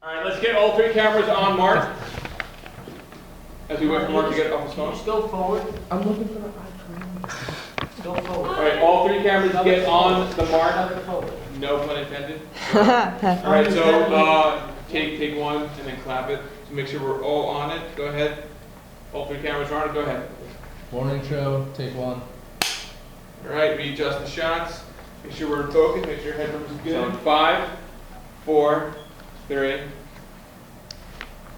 All right, let's get all three cameras on Mark. As we wait for Mark to get off his phone. Just go forward. I'm looking for the icon. Go forward. All right, all three cameras get on the Mark. No pun intended. All right, so take one and then clap it. So make sure we're all on it. Go ahead. All three cameras are on it. Go ahead. Morning show, take one. All right, readjust the shots. Make sure we're in focus. Make sure your headroom is good. So 5, 4, 3.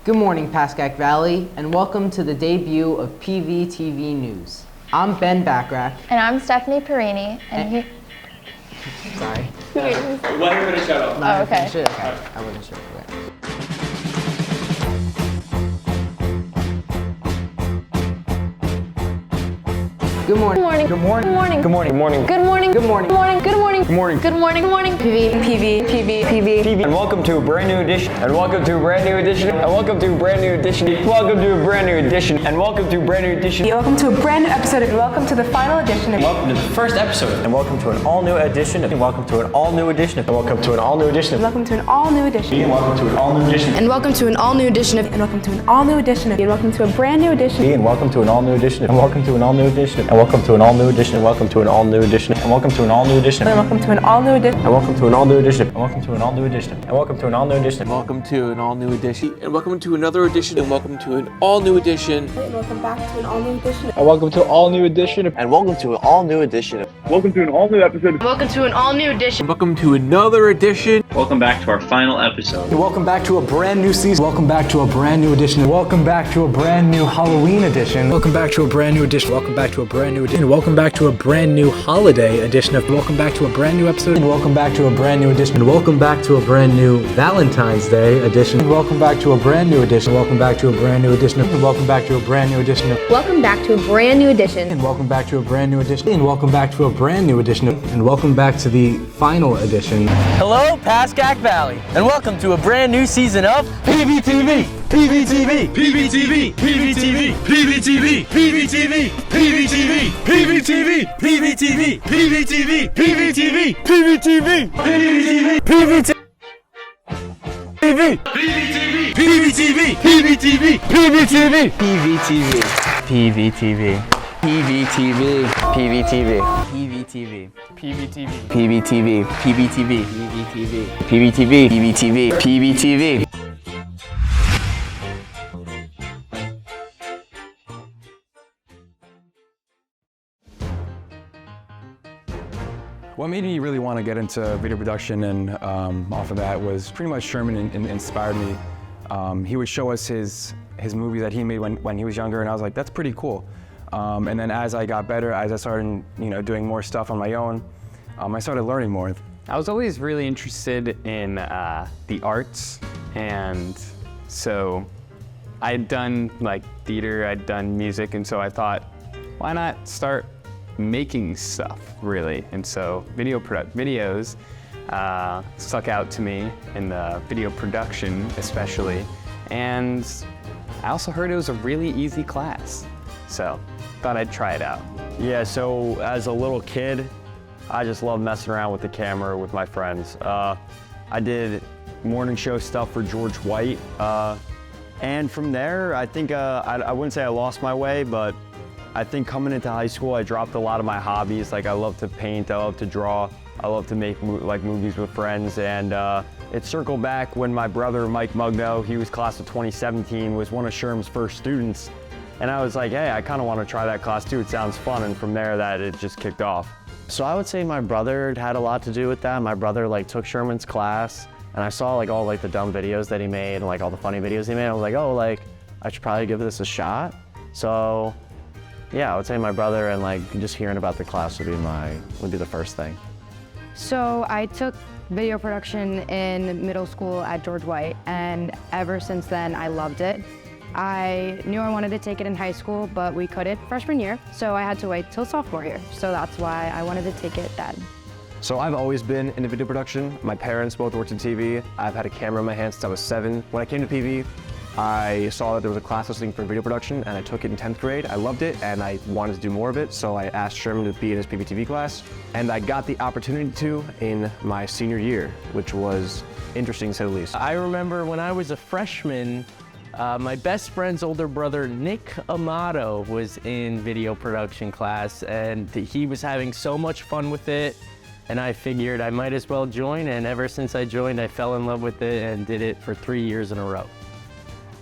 Good morning, Pascack Valley, and welcome to the debut of PVTV News. I'm Ben Backrack. And I'm Stephanie Perini, and Sorry. Let her finish that up. Oh, okay. Okay. I wasn't sure. Okay. Good morning. Good morning. Good morning. Good morning. Good morning. Good morning. Good morning. Good morning. Good morning. Good morning. Good morning. PV. And welcome to a brand new edition. And welcome to a brand new edition. And welcome to a brand new edition. Welcome to a brand new edition. And welcome to a brand new edition. Welcome to a brand new episode and welcome to the final edition of Welcome to the first episode. And welcome to an all new edition. And welcome to an all new edition. And welcome to an all new edition. Welcome to an all new edition. And welcome to an all new edition. And welcome to an all new edition of And welcome to an all new edition of And welcome to a brand new edition. And welcome to an all new edition. And welcome to an all new edition. And welcome to an all new edition. And welcome to an all new edition. And welcome to an all new edition. And welcome to an all new edition. And welcome to an all new edition. And welcome to an all new edition. And welcome to an all new edition. And welcome to an all new edition. And welcome to another edition. And welcome to an all new edition. And welcome back to an all new edition. And welcome to an all new edition. And welcome to an all new edition. Welcome to an all new episode. Welcome to an all new edition. And welcome to another edition. Welcome back to our final episode. And welcome back to a brand new season. Welcome back to a brand new edition. And welcome back to a brand new Halloween edition. Welcome back to a brand new edition. Welcome back to a brand new edition. And welcome back to a brand new holiday edition of Welcome back to a brand new episode. And welcome back to a brand new edition. And welcome back to a brand new Valentine's Day edition. And welcome back to a brand new edition. Welcome back to a brand new edition. And welcome back to a brand new edition. Welcome back to a brand new edition. And welcome back to a brand new edition. And welcome back to a brand new edition. And welcome back to the final edition. Hello, Pascack Valley, and welcome to a brand new season of PVTV! PVTV! PVTV! PVTV! PVTV! PVTV! PVTV! PVTV! PVTV! PVTV! PVTV! PVTV! PVTV! PVTV! PVTV! PVTV! PVTV! PVTV! PVTV. PVTV. PVTV. PVTV. PVTV. PVTV. PVTV. PVTV. PVTV. PVTV. What made me really want to get into video production and off of that was pretty much Sherman inspired me. He would show us his movies that he made when he was younger, and I was like, that's pretty cool. And then as I got better, as I started doing more stuff on my own, I started learning more. I was always really interested in the arts, and so I had done like theater, I'd done music, and so I thought, why not start making stuff, really? And so videos stuck out to me, in the video production especially, and I also heard it was a really easy class, so thought I'd try it out. Yeah, so as a little kid, I just loved messing around with the camera with my friends. I did morning show stuff for George White, and from there, I think, I wouldn't say I lost my way, but I think coming into high school, I dropped a lot of my hobbies. Like I love to paint, I love to draw, I love to make movies with friends, and it circled back when my brother, Mike Mugno, he was class of 2017, was one of Sherm's first students. And I was like, hey, I kind of want to try that class too, it sounds fun, and from there it just kicked off. So I would say my brother had a lot to do with that. My brother took Sherman's class, and I saw all the dumb videos that he made and all the funny videos he made. I was like, oh, I should probably give this a shot. So yeah, I would say my brother, and just hearing about the class would be the first thing. So I took video production in middle school at George White, and ever since then I loved it. I knew I wanted to take it in high school, but we couldn't freshman year, so I had to wait till sophomore year. So that's why I wanted to take it then. So I've always been into video production. My parents both worked in TV. I've had a camera in my hand since I was 7. When I came to PV, I saw that there was a class listing for video production, and I took it in 10th grade. I loved it, and I wanted to do more of it, so I asked Sherman to be in his PVTV class, and I got the opportunity to in my senior year, which was interesting to say the least. I remember when I was a freshman, my best friend's older brother, Nick Amato, was in video production class, and he was having so much fun with it, and I figured I might as well join, and ever since I joined, I fell in love with it and did it for 3 years in a row.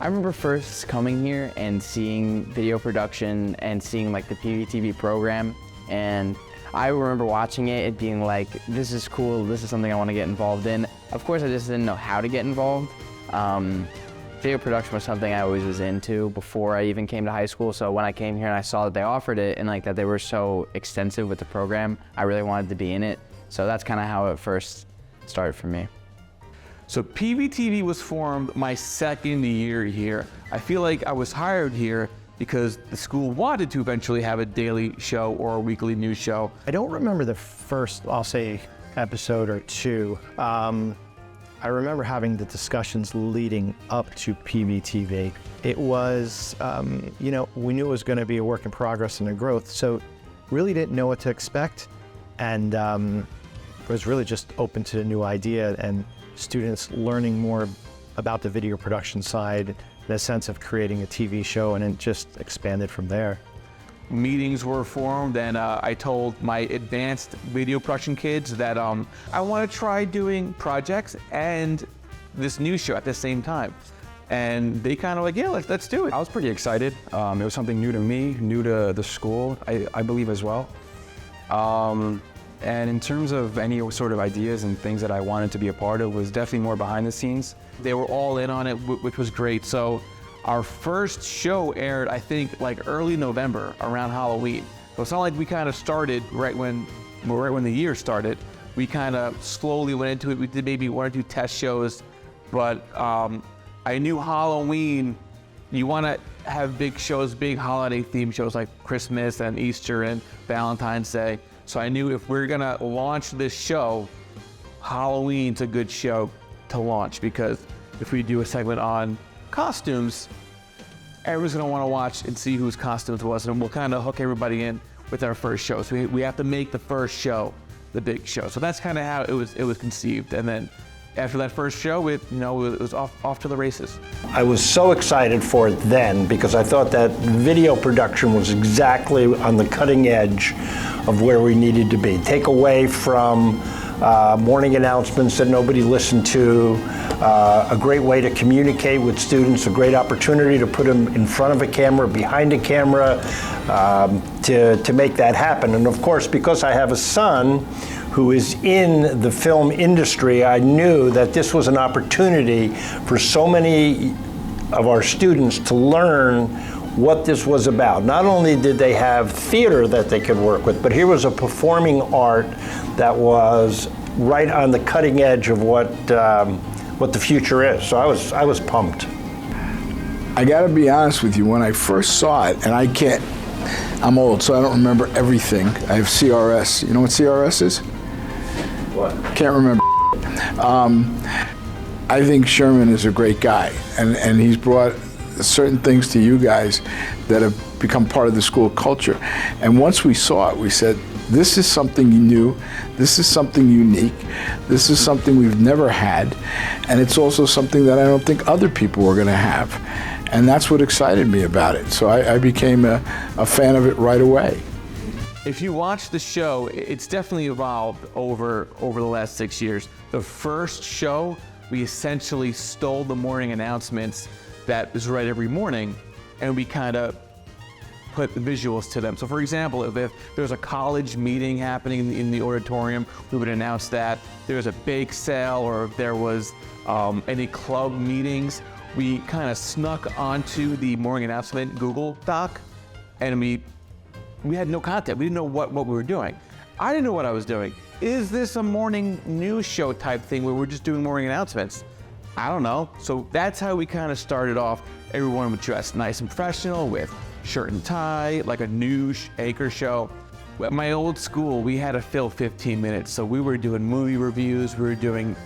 I remember first coming here and seeing video production and seeing like the PVTV program, and I remember watching it and being like, this is cool, this is something I want to get involved in. Of course, I just didn't know how to get involved. Video production was something I always was into before I even came to high school, so when I came here and I saw that they offered it and like that they were so extensive with the program, I really wanted to be in it. So that's kind of how it first started for me. So PVTV was formed my second year here. I feel like I was hired here because the school wanted to eventually have a daily show or a weekly news show. I don't remember the first, I'll say, episode or two. I remember having the discussions leading up to PVTV. It was, you know, we knew it was going to be a work in progress and a growth, so really didn't know what to expect, and was really just open to the new idea and students learning more about the video production side, the sense of creating a TV show, and it just expanded from there. Meetings were formed, and I told my advanced video production kids that I want to try doing projects and this news show at the same time. And they kind of like, yeah, let's do it. I was pretty excited. It was something new to me, new to the school, I believe as well. And in terms of any sort of ideas and things that I wanted to be a part of was definitely more behind the scenes. They were all in on it, which was great. So our first show aired, I think, like early November, around Halloween. So it's not like we kind of started right when the year started. We kind of slowly went into it. We did maybe 1 or 2 test shows, but I knew Halloween, you want to have big shows, big holiday themed shows like Christmas and Easter and Valentine's Day. So I knew if we're gonna launch this show, Halloween's a good show to launch, because if we do a segment on costumes, everyone's gonna wanna watch and see whose costumes it was, and we'll kind of hook everybody in with our first show. So we have to make the first show the big show. So that's kind of how it was conceived. And then after that first show, it was off to the races. I was so excited for it then because I thought that video production was exactly on the cutting edge of where we needed to be. Take away from morning announcements that nobody listened to, a great way to communicate with students, a great opportunity to put them in front of a camera, behind a camera, to make that happen. And of course, because I have a son who is in the film industry, I knew that this was an opportunity for so many of our students to learn what this was about. Not only did they have theater that they could work with, but here was a performing art that was right on the cutting edge of what the future is. So I was pumped. I gotta be honest with you, when I first saw it, and I'm old, so I don't remember everything. I have CRS. You know what CRS is? What? Can't remember. I think Sherman is a great guy, and he's brought certain things to you guys that have become part of the school culture. And once we saw it, we said, this is something new, this is something unique, this is something we've never had, and it's also something that I don't think other people were gonna have. And that's what excited me about it. So I became a fan of it right away. If you watch the show, it's definitely evolved over the last 6 years. The first show, we essentially stole the morning announcements that was right every morning, and we kind of put the visuals to them. So for example, if there's a college meeting happening in the auditorium, we would announce that. There's a bake sale, or if there was any club meetings, we kind of snuck onto the morning announcement Google Doc, and we had no content. We didn't know what we were doing. I didn't know what I was doing. Is this a morning news show type thing where we're just doing morning announcements? I don't know. So that's how we kind of started off. Everyone would dress nice and professional with shirt and tie, like a news anchor show. At my old school, we had to fill 15 minutes. So we were doing movie reviews, we were doing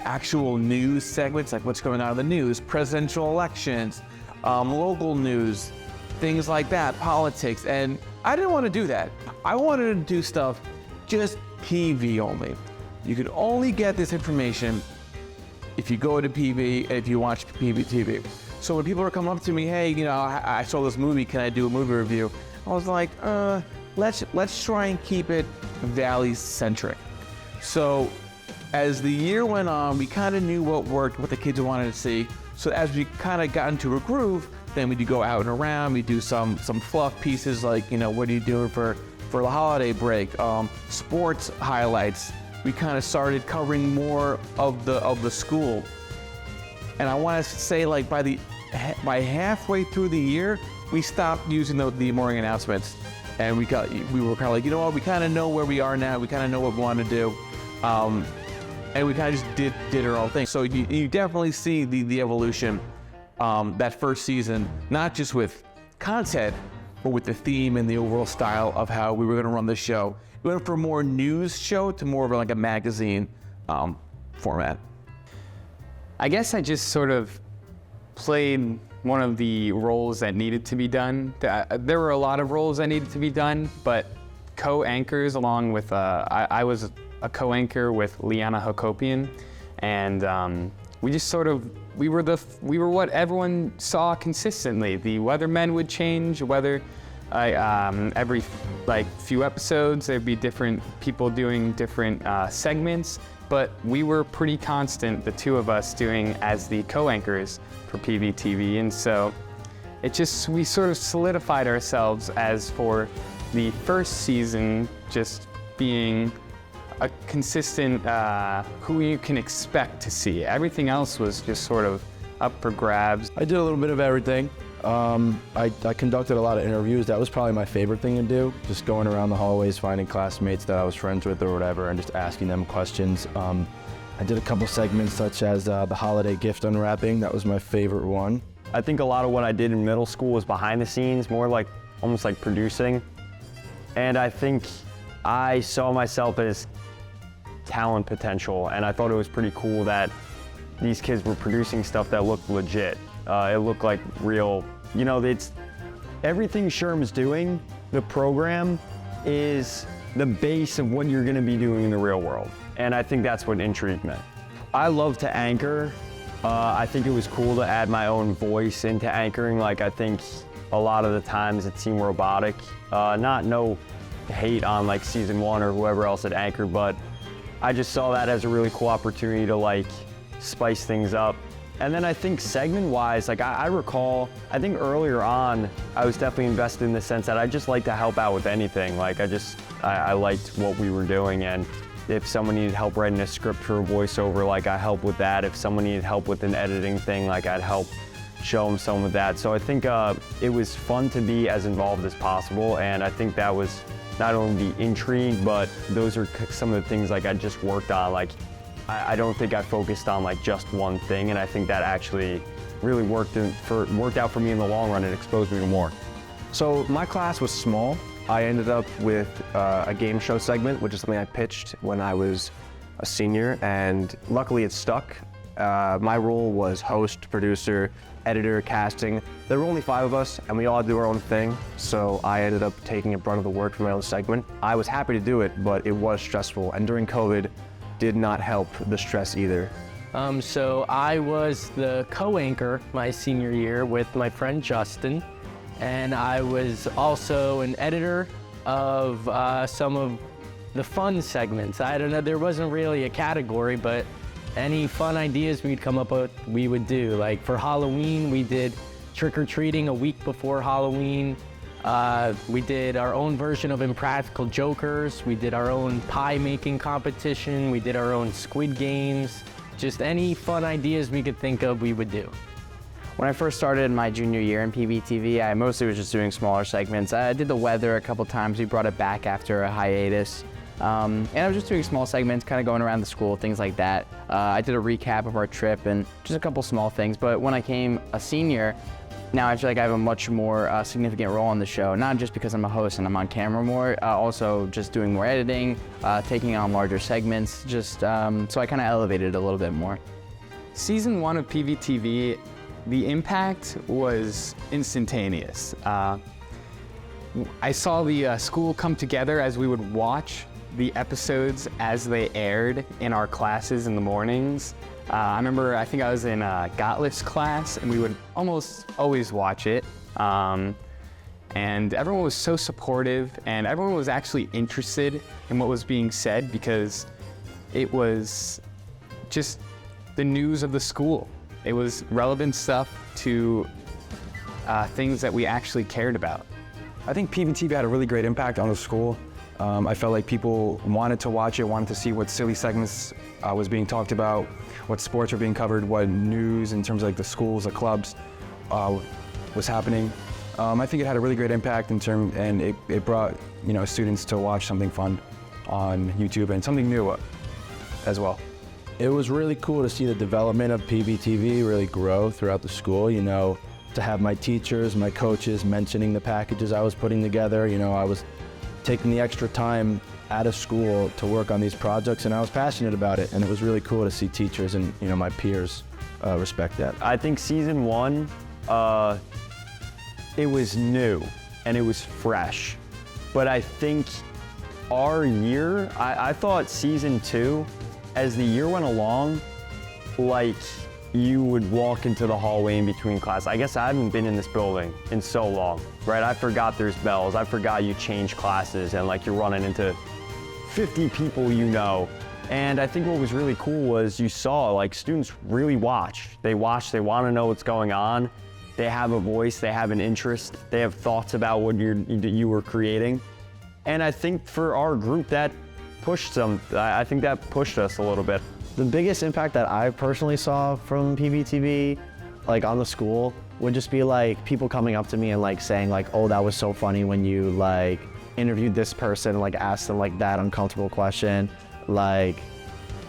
actual news segments, like what's going on in the news, presidential elections, local news, things like that, politics. And I didn't want to do that. I wanted to do stuff just PV only. You could only get this information if you go to PV and if you watch PVTV. So when people are coming up to me, hey, you know, I saw this movie, can I do a movie review? I was like, let's try and keep it Valley-centric. So as the year went on, we kind of knew what worked, what the kids wanted to see. So as we kind of got into a groove, then we'd go out and around, we'd do some fluff pieces like, you know, what are you doing for the holiday break? Sports highlights. We kind of started covering more of the school. And I want to say, like, by halfway through the year, we stopped using the morning announcements. And we were kind of like, you know what, we kind of know where we are now, we kind of know what we want to do. And we kind of just did our own thing. So you definitely see the evolution that first season, not just with content, but with the theme and the overall style of how we were going to run the show. We went from more news show to more of like a magazine format. I guess I just sort of played one of the roles that needed to be done. There were a lot of roles that needed to be done, but co-anchors along with, I was a co-anchor with Liana Hakopian, and we just sort of, we were what everyone saw consistently. The weathermen would change, every few episodes there'd be different people doing different segments, but we were pretty constant, the two of us doing as the co-anchors for PVTV, and so we sort of solidified ourselves as for the first season just being a consistent who you can expect to see. Everything else was just sort of up for grabs. I did a little bit of everything. I conducted a lot of interviews. That was probably my favorite thing to do, just going around the hallways, finding classmates that I was friends with or whatever, and just asking them questions. I did a couple segments such as the holiday gift unwrapping. That was my favorite one. I think a lot of what I did in middle school was behind the scenes, more like almost like producing. And I think I saw myself as talent potential, and I thought it was pretty cool that these kids were producing stuff that looked legit. It looked like real, you know, it's everything Sherm's doing, the program is the base of what you're gonna be doing in the real world. And I think that's what intrigued me. I love to anchor. I think it was cool to add my own voice into anchoring. Like, I think a lot of the times it seemed robotic. No hate on like season 1 or whoever else had anchored, but I just saw that as a really cool opportunity to like spice things up. And then I think segment-wise, like I recall, I think earlier on, I was definitely invested in the sense that I just like to help out with anything. Like I liked what we were doing, and if someone needed help writing a script for a voiceover, like I help with that. If someone needed help with an editing thing, like I'd help show them some of that. So I think it was fun to be as involved as possible, and I think that was not only the intrigue, but those are some of the things like I just worked on. Like I don't think I focused on like just one thing, and I think that actually really worked out for me in the long run and exposed me to more. So my class was small. I ended up with a game show segment, which is something I pitched when I was a senior, and luckily it stuck. My role was host, producer, editor, casting. There were only 5 of us, and we all do our own thing, so I ended up taking a brunt of the work for my own segment. I was happy to do it, but it was stressful, and during COVID, did not help the stress either. So I was the co-anchor my senior year with my friend Justin, and I was also an editor of some of the fun segments. I don't know, there wasn't really a category, but any fun ideas we'd come up with, we would do. Like for Halloween, we did trick-or-treating a week before Halloween. We did our own version of Impractical Jokers. We did our own pie making competition. We did our own Squid Games. Just any fun ideas we could think of, we would do. When I first started my junior year in PVTV, I mostly was just doing smaller segments. I did the weather a couple times. We brought it back after a hiatus. And I was just doing small segments, kind of going around the school, things like that. I did a recap of our trip and just a couple small things. But when I became a senior, now I feel like I have a much more significant role on the show, not just because I'm a host and I'm on camera more, also just doing more editing, taking on larger segments, just so I kind of elevated it a little bit more. Season 1 of PVTV, the impact was instantaneous. I saw the school come together as we would watch the episodes as they aired in our classes in the mornings. I remember, I think I was in Gottlieb's class, and we would almost always watch it. And everyone was so supportive, and everyone was actually interested in what was being said because it was just the news of the school. It was relevant stuff to things that we actually cared about. I think PVTV had a really great impact on the school. I felt like people wanted to watch it, wanted to see what silly segments was being talked about, what sports were being covered, what news in terms of like the schools, the clubs was happening. I think it had a really great impact and it brought students to watch something fun on YouTube and something new as well. It was really cool to see the development of PVTV really grow throughout the school, to have my teachers, my coaches mentioning the packages I was putting together. I was taking the extra time out of school to work on these projects, and I was passionate about it, and it was really cool to see teachers and my peers respect that. I think season 1, it was new and it was fresh, but I think our year, I thought season 2, as the year went along, like you would walk into the hallway in between class. I guess I haven't been in this building in so long, right? I forgot there's bells. I forgot you change classes and like you're running into 50 people And I think what was really cool was you saw like students really watch. They watch, they want to know what's going on. They have a voice, they have an interest, they have thoughts about what you were creating. And I think for our group that pushed them, I think that pushed us a little bit. The biggest impact that I personally saw from PVTV, like on the school, would just be like people coming up to me and like saying like, oh, that was so funny when you like interviewed this person, like asked them like that uncomfortable question. Like,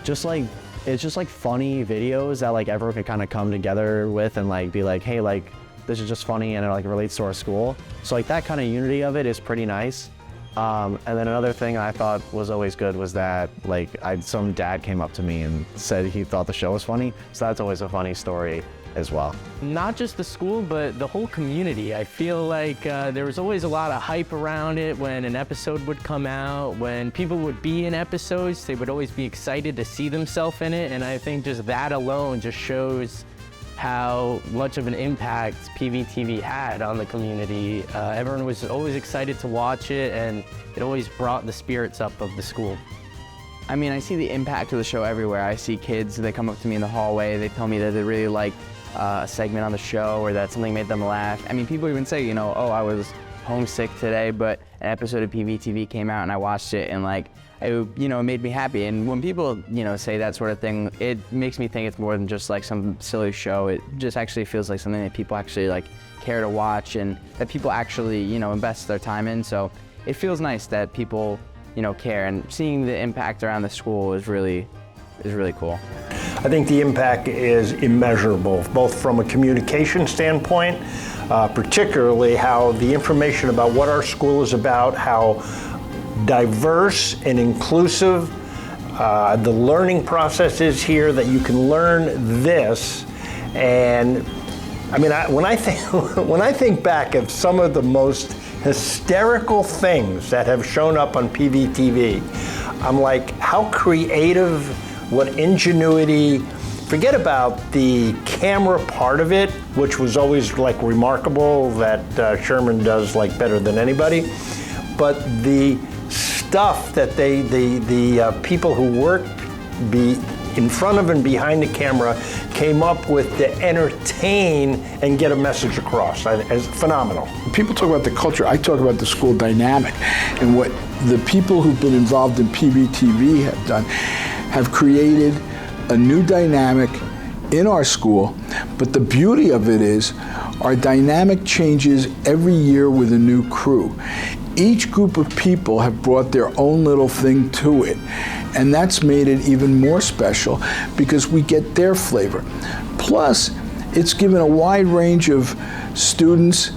just like, it's just like funny videos that like everyone can kind of come together with and like be like, hey, like this is just funny and it like relates to our school. So like that kind of unity of it is pretty nice. And then another thing I thought was always good was that like some dad came up to me and said he thought the show was funny. So that's always a funny story as well. Not just the school, but the whole community. I feel like there was always a lot of hype around it when an episode would come out. When people would be in episodes, they would always be excited to see themselves in it. And I think just that alone just shows how much of an impact PVTV had on the community. Everyone was always excited to watch it, and it always brought the spirits up of the school. I mean, I see the impact of the show everywhere. I see kids, they come up to me in the hallway, they tell me that they really like a segment on the show or that something made them laugh. I mean, people even say, oh, I was homesick today, but an episode of PVTV came out and I watched it and like, it made me happy. And when people, say that sort of thing, it makes me think it's more than just like some silly show. It just actually feels like something that people actually like care to watch and that people actually, invest their time in. So it feels nice that people, care, and seeing the impact around the school is really cool. I think the impact is immeasurable, both from a communication standpoint, particularly how the information about what our school is about, how diverse and inclusive the learning process is here, that you can learn this. And I mean, when I think back of some of the most hysterical things that have shown up on PVTV, I'm like, how creative, what ingenuity. Forget about the camera part of it, which was always like remarkable, that Sherman does like better than anybody, but the stuff that the people who worked in front of and behind the camera came up with to entertain and get a message across. It's phenomenal. People talk about the culture. I talk about the school dynamic, and what the people who've been involved in PVTV have done, have created a new dynamic in our school. But the beauty of it is our dynamic changes every year with a new crew. Each group of people have brought their own little thing to it, and that's made it even more special because we get their flavor. Plus, it's given a wide range of students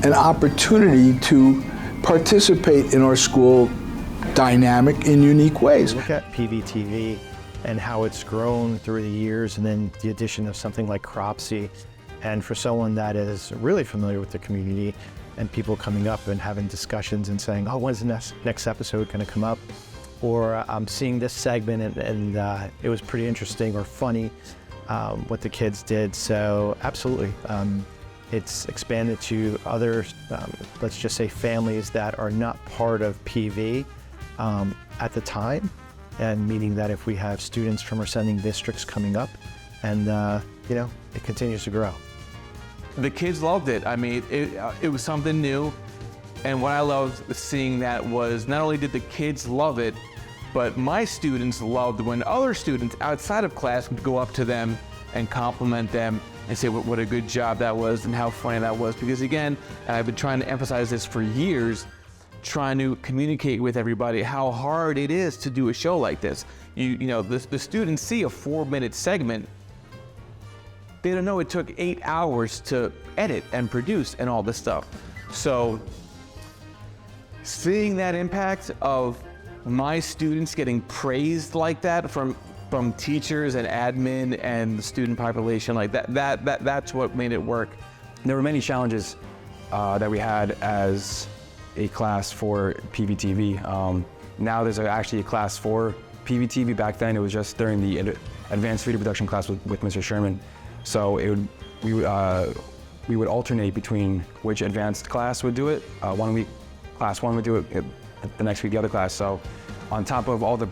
an opportunity to participate in our school dynamic in unique ways. Look at PVTV and how it's grown through the years, and then the addition of something like Cropsy. And for someone that is really familiar with the community and people coming up and having discussions and saying, oh, when's the next episode going to come up? Or I'm seeing this segment and it was pretty interesting or funny what the kids did. So absolutely, it's expanded to other, let's just say families that are not part of PV at the time. And meaning that if we have students from our sending districts coming up, and you know, it continues to grow. The kids loved it. I mean, it was something new. And what I loved seeing that was not only did the kids love it, but my students loved when other students outside of class would go up to them and compliment them and say what a good job that was and how funny that was. Because again, and I've been trying to emphasize this for years, trying to communicate with everybody how hard it is to do a show like this. You know, the students see a 4-minute segment. They don't know it took 8 hours to edit and produce and all this stuff. So seeing that impact of my students getting praised like that from teachers and admin and the student population, like that's what made it work. There were many challenges that we had as a class for PVTV. Now there's actually a class for PVTV. Back then it was just during the advanced video production class with Mr. Sherman. So we would alternate between which advanced class would do it. 1 week class 1 would do it, the next week the other class. So on top of all the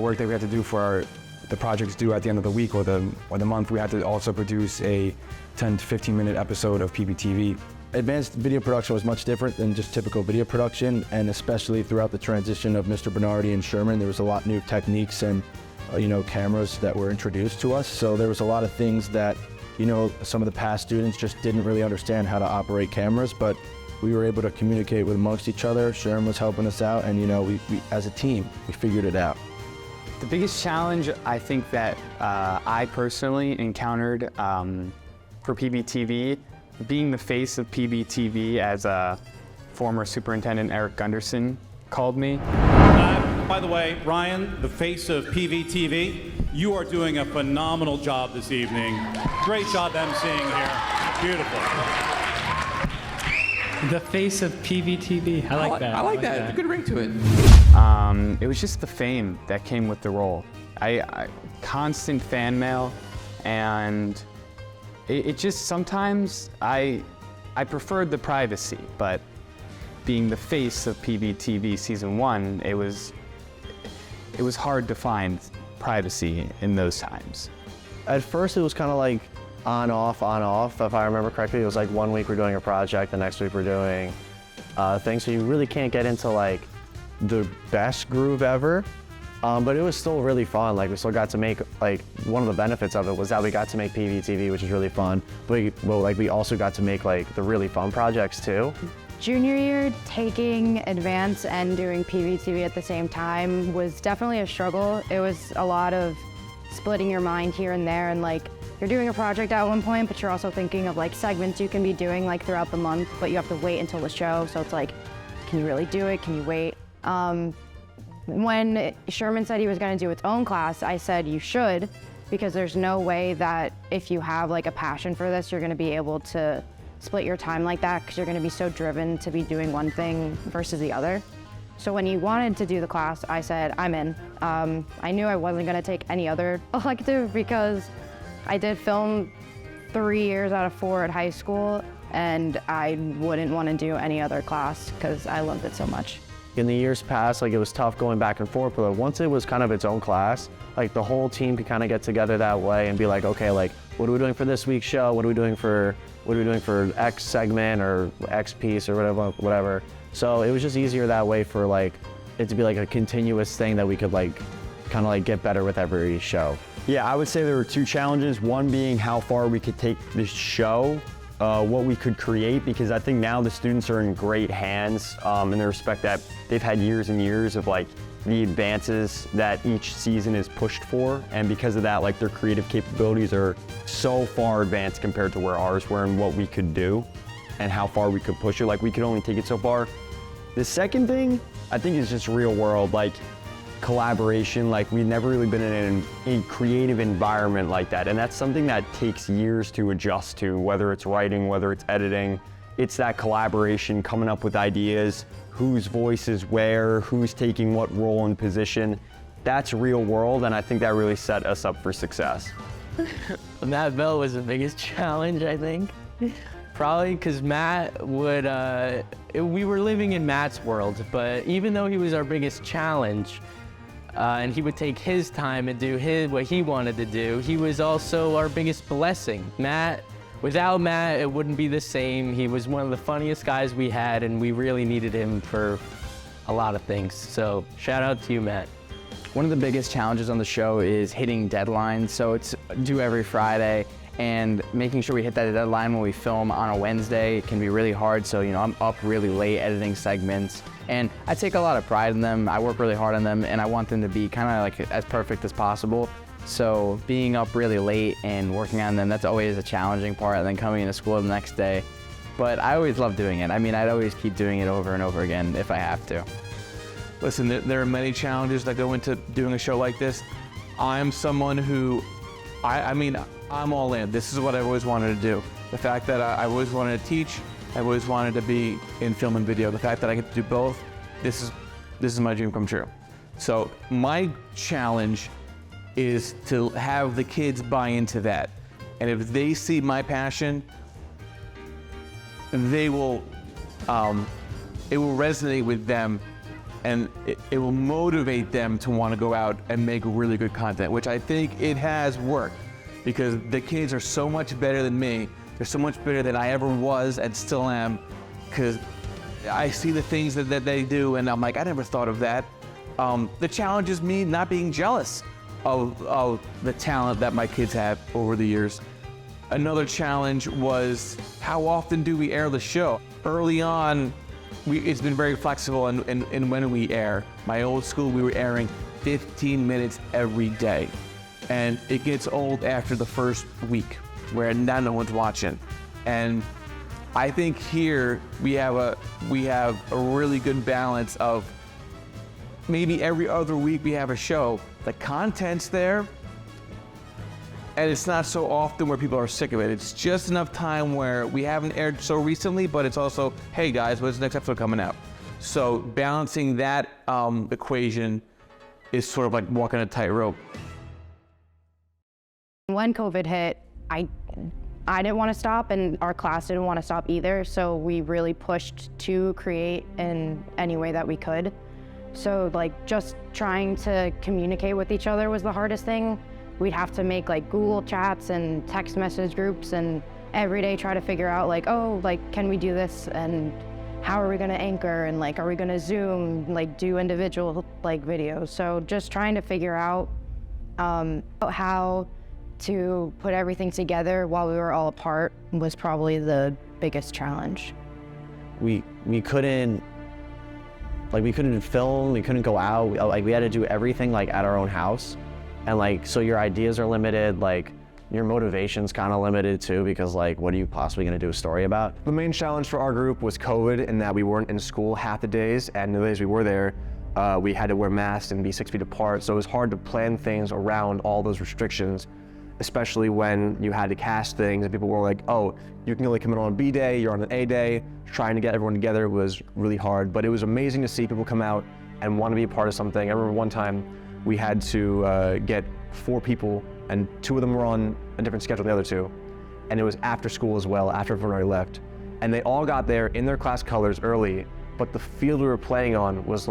work that we had to do for the projects due at the end of the week or the month, we had to also produce a 10 to 15 minute episode of PVTV. Advanced video production was much different than just typical video production, and especially throughout the transition of Mr. Bernardi and Sherman, there was a lot new techniques and cameras that were introduced to us. So there was a lot of things that some of the past students just didn't really understand how to operate cameras, but we were able to communicate with amongst each other. Sherman was helping us out, and we as a team, we figured it out. The biggest challenge I think that I personally encountered for PVTV, being the face of PVTV, as former Superintendent Eric Gunderson called me. By the way, Ryan, the face of PVTV, you are doing a phenomenal job this evening. Great job emceeing here. Beautiful. The face of PVTV. I like that. I like that. Good ring to it. It was just the fame that came with the role. I constant fan mail, and it just sometimes I preferred the privacy, but being the face of PVTV season 1, it was hard to find privacy in those times. At first it was kind of like on off, if I remember correctly. It was like 1 week we're doing a project, the next week we're doing things, so you really can't get into like the best groove ever. But it was still really fun. Like, we still got to make, like, one of the benefits of it was that we got to make PVTV, which is really fun. But we also got to make like the really fun projects too. Junior year, taking advance and doing PVTV at the same time was definitely a struggle. It was a lot of splitting your mind here and there, and like, you're doing a project at one point, but you're also thinking of like segments you can be doing like throughout the month, but you have to wait until the show. So it's like, can you really do it? Can you wait? When Sherman said he was going to do its own class, I said you should, because there's no way that if you have like a passion for this, you're going to be able to split your time like that, because you're going to be so driven to be doing one thing versus the other. So when he wanted to do the class, I said, I'm in. I knew I wasn't going to take any other elective because I did film 3 years out of 4 at high school, and I wouldn't want to do any other class because I loved it so much. In the years past, like, it was tough going back and forth, but once it was kind of its own class, like, the whole team could kind of get together that way and be like, okay, like, what are we doing for this week's show? What are we doing for X segment or X piece or whatever. So it was just easier that way for like it to be like a continuous thing that we could like kind of like get better with every show. Yeah, I would say there were 2 challenges. One being how far we could take this show, what we could create, because I think now the students are in great hands in the respect that they've had years and years of like the advances that each season is pushed for, and because of that, like their creative capabilities are so far advanced compared to where ours were and what we could do and how far we could push it. Like we could only take it so far. The second thing, I think, is just real world, like collaboration. Like we've never really been in a creative environment like that, and that's something that takes years to adjust to, whether it's writing, whether it's editing. It's that collaboration, coming up with ideas, whose voice is where, who's taking what role and position. That's real world, and I think that really set us up for success. Matt Bell was the biggest challenge, I think. Probably because Matt would, we were living in Matt's world, but even though he was our biggest challenge, and he would take his time and do what he wanted to do, he was also our biggest blessing. Without Matt, it wouldn't be the same. He was one of the funniest guys we had, and we really needed him for a lot of things. So shout out to you, Matt. One of the biggest challenges on the show is hitting deadlines. So it's due every Friday, and making sure we hit that deadline when we film on a Wednesday can be really hard. So, I'm up really late editing segments, and I take a lot of pride in them. I work really hard on them, and I want them to be kind of like as perfect as possible. So being up really late and working on them, that's always a challenging part, and then coming into school the next day. But I always love doing it. I mean, I'd always keep doing it over and over again if I have to. Listen, there are many challenges that go into doing a show like this. I'm someone who, I'm all in. This is what I've always wanted to do. The fact that I always wanted to teach, I always wanted to be in film and video. The fact that I get to do both, this is my dream come true. So my challenge is to have the kids buy into that. And if they see my passion, they will, it will resonate with them, and it will motivate them to want to go out and make really good content, which I think it has worked, because the kids are so much better than me. They're so much better than I ever was and still am, because I see the things that they do, and I'm like, I never thought of that. The challenge is me not being jealous of the talent that my kids have over the years. Another challenge was, how often do we air the show? Early on, it's been very flexible in when we air. My old school, we were airing 15 minutes every day. And it gets old after the first week, where now no one's watching. And I think here we have a really good balance of maybe every other week we have a show. The content's there, and it's not so often where people are sick of it. It's just enough time where we haven't aired so recently, but it's also, hey guys, when's the next episode coming out? So balancing that equation is sort of like walking a tightrope. When COVID hit, I didn't want to stop, and our class didn't want to stop either, so we really pushed to create in any way that we could. So just trying to communicate with each other was the hardest thing. We'd have to make Google chats and text message groups, and every day try to figure out can we do this, and how are we gonna anchor, and are we gonna Zoom, do individual videos. So just trying to figure out how to put everything together while we were all apart was probably the biggest challenge. We couldn't film, we couldn't go out. We had to do everything at our own house, and so your ideas are limited. Your motivation's kind of limited too, because what are you possibly going to do a story about? The main challenge for our group was COVID, in that we weren't in school half the days, and the days we were there, we had to wear masks and be 6 feet apart. So it was hard to plan things around all those restrictions, especially when you had to cast things and people were like, oh, you can only come in on B day, you're on an A day. Trying to get everyone together was really hard, but it was amazing to see people come out and want to be a part of something. I remember one time we had to get 4 people, and 2 of them were on a different schedule than the other 2. And it was after school as well, after everyone already left. And they all got there in their class colors early, but the field we were playing on was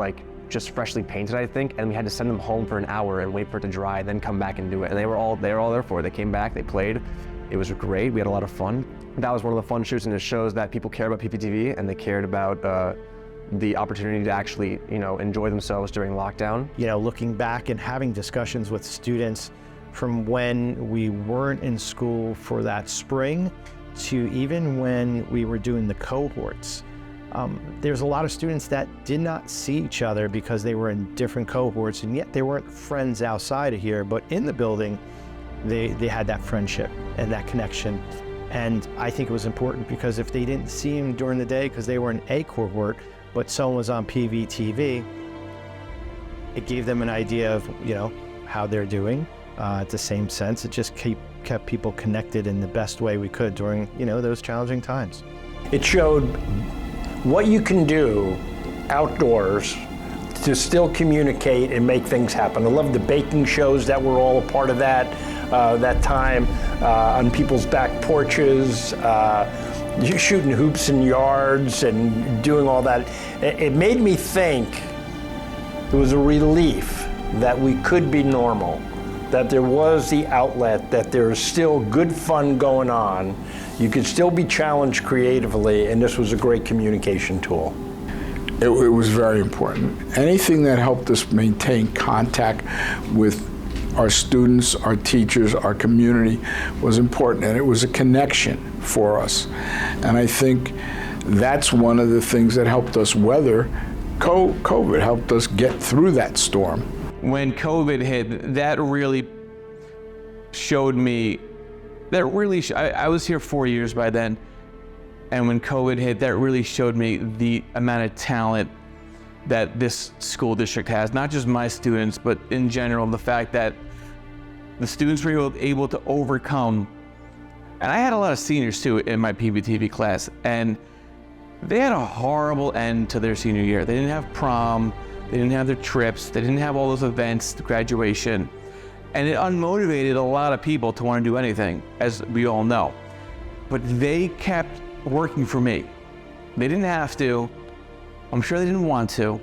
just freshly painted, I think, and we had to send them home for an hour and wait for it to dry, then come back and do it. And they were all there for it. They came back, they played. It was great, we had a lot of fun. That was one of the fun shoots, and it shows that people care about PVTV, and they cared about the opportunity to actually, enjoy themselves during lockdown. Looking back and having discussions with students from when we weren't in school for that spring to even when we were doing the cohorts, there's a lot of students that did not see each other because they were in different cohorts, and yet they weren't friends outside of here, but in the building, they had that friendship and that connection. And I think it was important because if they didn't see him during the day because they were in a cohort, but someone was on PVTV, it gave them an idea of, how they're doing. At the same sense, it just kept people connected in the best way we could during, those challenging times. It showed what you can do outdoors to still communicate and make things happen. I love the baking shows that were all a part of that time, on people's back porches, shooting hoops in yards and doing all that. It made me think it was a relief that we could be normal, that there was the outlet, that there's still good fun going on. You could still be challenged creatively, and this was a great communication tool. It was very important. Anything that helped us maintain contact with our students, our teachers, our community was important, and it was a connection for us. And I think that's one of the things that helped us weather COVID, helped us get through that storm. When COVID hit, that really showed me, I was here 4 years by then, and when COVID hit, that really showed me the amount of talent that this school district has, not just my students, but in general, the fact that the students were able to overcome, and I had a lot of seniors too in my PVTV class, and they had a horrible end to their senior year. They didn't have prom, they didn't have their trips, they didn't have all those events, the graduation, and it unmotivated a lot of people to want to do anything, as we all know. But they kept working for me. They didn't have to, I'm sure they didn't want to,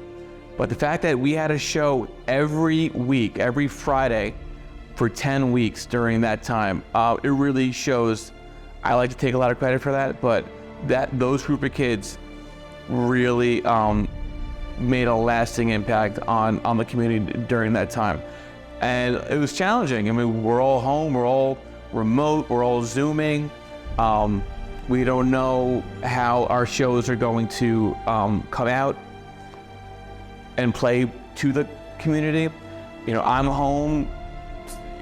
but the fact that we had a show every week, every Friday, for 10 weeks during that time, it really shows. I like to take a lot of credit for that, but those group of kids really made a lasting impact on the community during that time. And it was challenging. I mean, we're all home, we're all remote, we're all Zooming. We don't know how our shows are going to come out and play to the community. I'm home,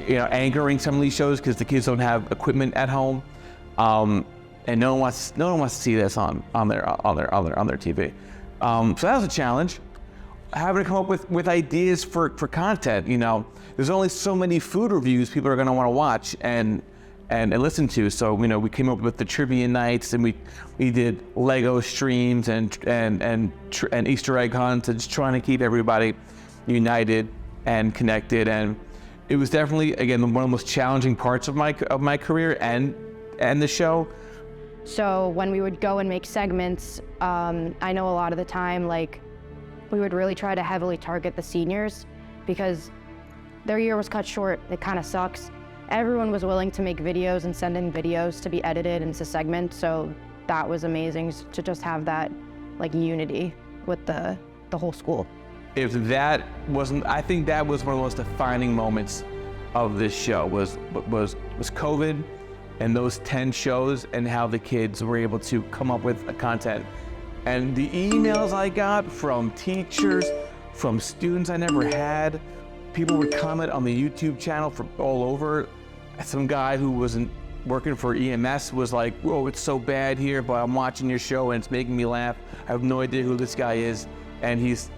anchoring some of these shows because the kids don't have equipment at home, and no one wants to see this on their TV. So that was a challenge. Having to come up with ideas for content. There's only so many food reviews people are going to want to watch and listen to. So we came up with the trivia nights, and we did Lego streams and Easter egg hunts, and just trying to keep everybody united and connected. And it was definitely, again, one of the most challenging parts of my career and the show. So when we would go and make segments, I know a lot of the time, we would really try to heavily target the seniors because their year was cut short. It kind of sucks. Everyone was willing to make videos and send in videos to be edited into segments, so that was amazing to just have that unity with the whole school. If that wasn't, I think that was one of the most defining moments of this show was COVID and those 10 shows and how the kids were able to come up with a content. And the emails I got from teachers, from students I never had, people would comment on the YouTube channel from all over. Some guy who wasn't working for EMS was like, whoa, it's so bad here, but I'm watching your show and it's making me laugh. I have no idea who this guy is. And he's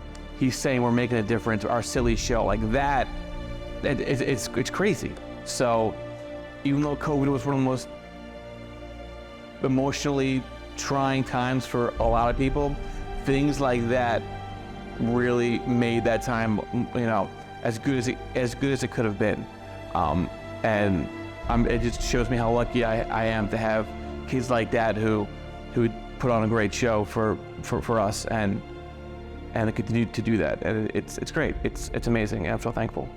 saying we're making a difference, our silly show. That, it's crazy. So even though COVID was one of the most emotionally trying times for a lot of people, things like that really made that time, as good as it could have been. And it just shows me how lucky I am to have kids like that who put on a great show for us and continue to do that. And it's great. It's amazing. I'm so thankful.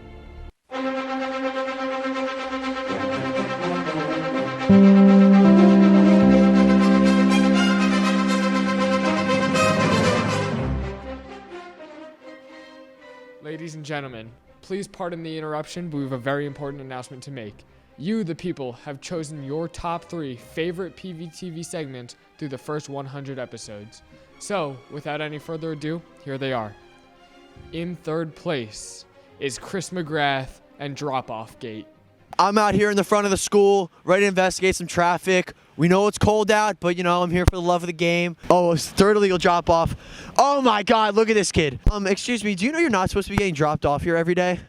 Ladies and gentlemen, please pardon the interruption, but we have a very important announcement to make. You, the people, have chosen your top 3 favorite PVTV segments through the first 100 episodes. So, without any further ado, here they are. In third place is Chris McGrath and Drop Off Gate. I'm out here in the front of the school, ready to investigate some traffic. We know it's cold out, but I'm here for the love of the game. Oh, it's third illegal drop off. Oh my God, look at this kid. Excuse me, do you know you're not supposed to be getting dropped off here every day?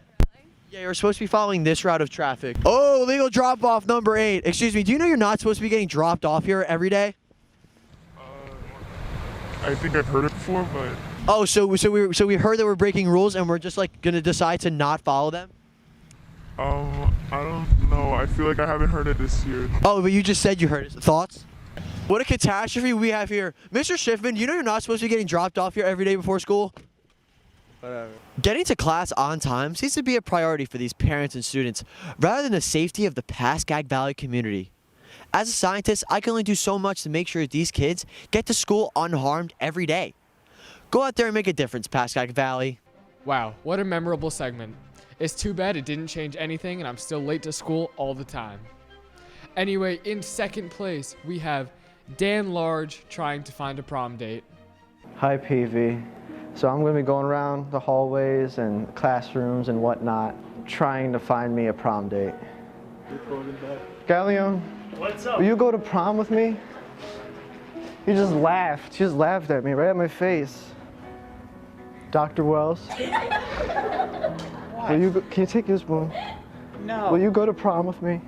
Yeah, you're supposed to be following this route of traffic. Oh, illegal drop off number 8. Excuse me, do you know you're not supposed to be getting dropped off here every day? I think I've heard it before, but... Oh, so we heard that we're breaking rules and we're just gonna decide to not follow them? I don't know. I feel like I haven't heard it this year. Oh, but you just said you heard it. Thoughts? What a catastrophe we have here. Mr. Schiffman, you know you're not supposed to be getting dropped off here every day before school? Whatever. Getting to class on time seems to be a priority for these parents and students, rather than the safety of the Pascack Valley community. As a scientist, I can only do so much to make sure that these kids get to school unharmed every day. Go out there and make a difference, Pascack Valley. Wow, what a memorable segment. It's too bad it didn't change anything and I'm still late to school all the time. Anyway, in second place, we have Dan Large trying to find a prom date. Hi, PV. So I'm going to be going around the hallways and classrooms and whatnot, trying to find me a prom date. Gallion, what's up? Will you go to prom with me? You just laughed. She just laughed at me right at my face. Dr. Wells? Will you go, can you take your spoon? No. Will you go to prom with me?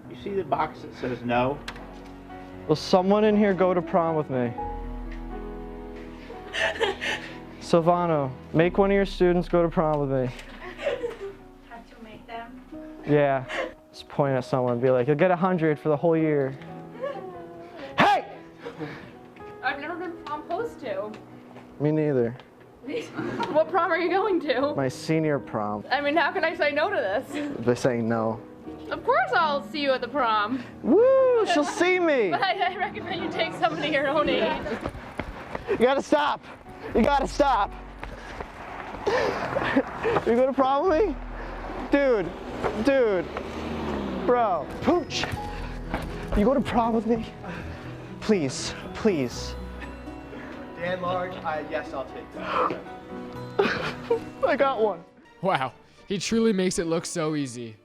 You see the box that says no? Will someone in here go to prom with me? Silvano, make one of your students go to prom with me. Have to make them? Yeah. Just point at someone and be like, you'll get 100 for the whole year. Hey! I've never been proposed to. Me neither. What prom are you going to? My senior prom. I mean, how can I say no to this? They're saying no. Of course I'll see you at the prom. Woo! She'll see me! But I recommend you take somebody your own age. You gotta stop! You gotta stop! You go to prom with me? Dude. Bro. Pooch! You go to prom with me? Please. Dan Large, yes, I'll take that. I got one. Wow, he truly makes it look so easy.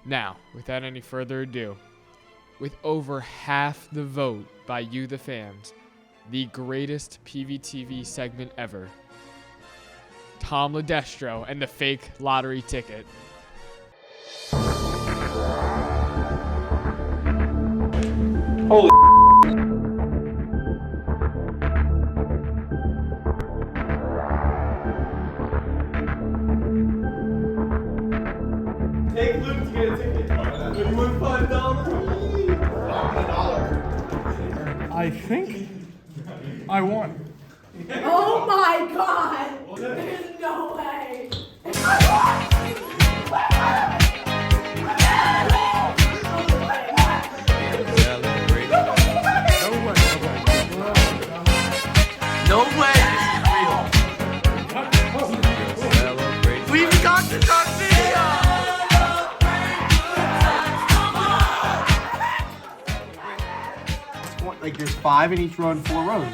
Now, without any further ado, with over half the vote by you the fans, the greatest PVTV segment ever, Tom Ledestro and the fake lottery ticket. Holy Take Luke to get a ticket. You won $5. I think I won. Oh my God! There's no way! No way this is real. We even got this on video. Like there's 5 in each row and 4 rows.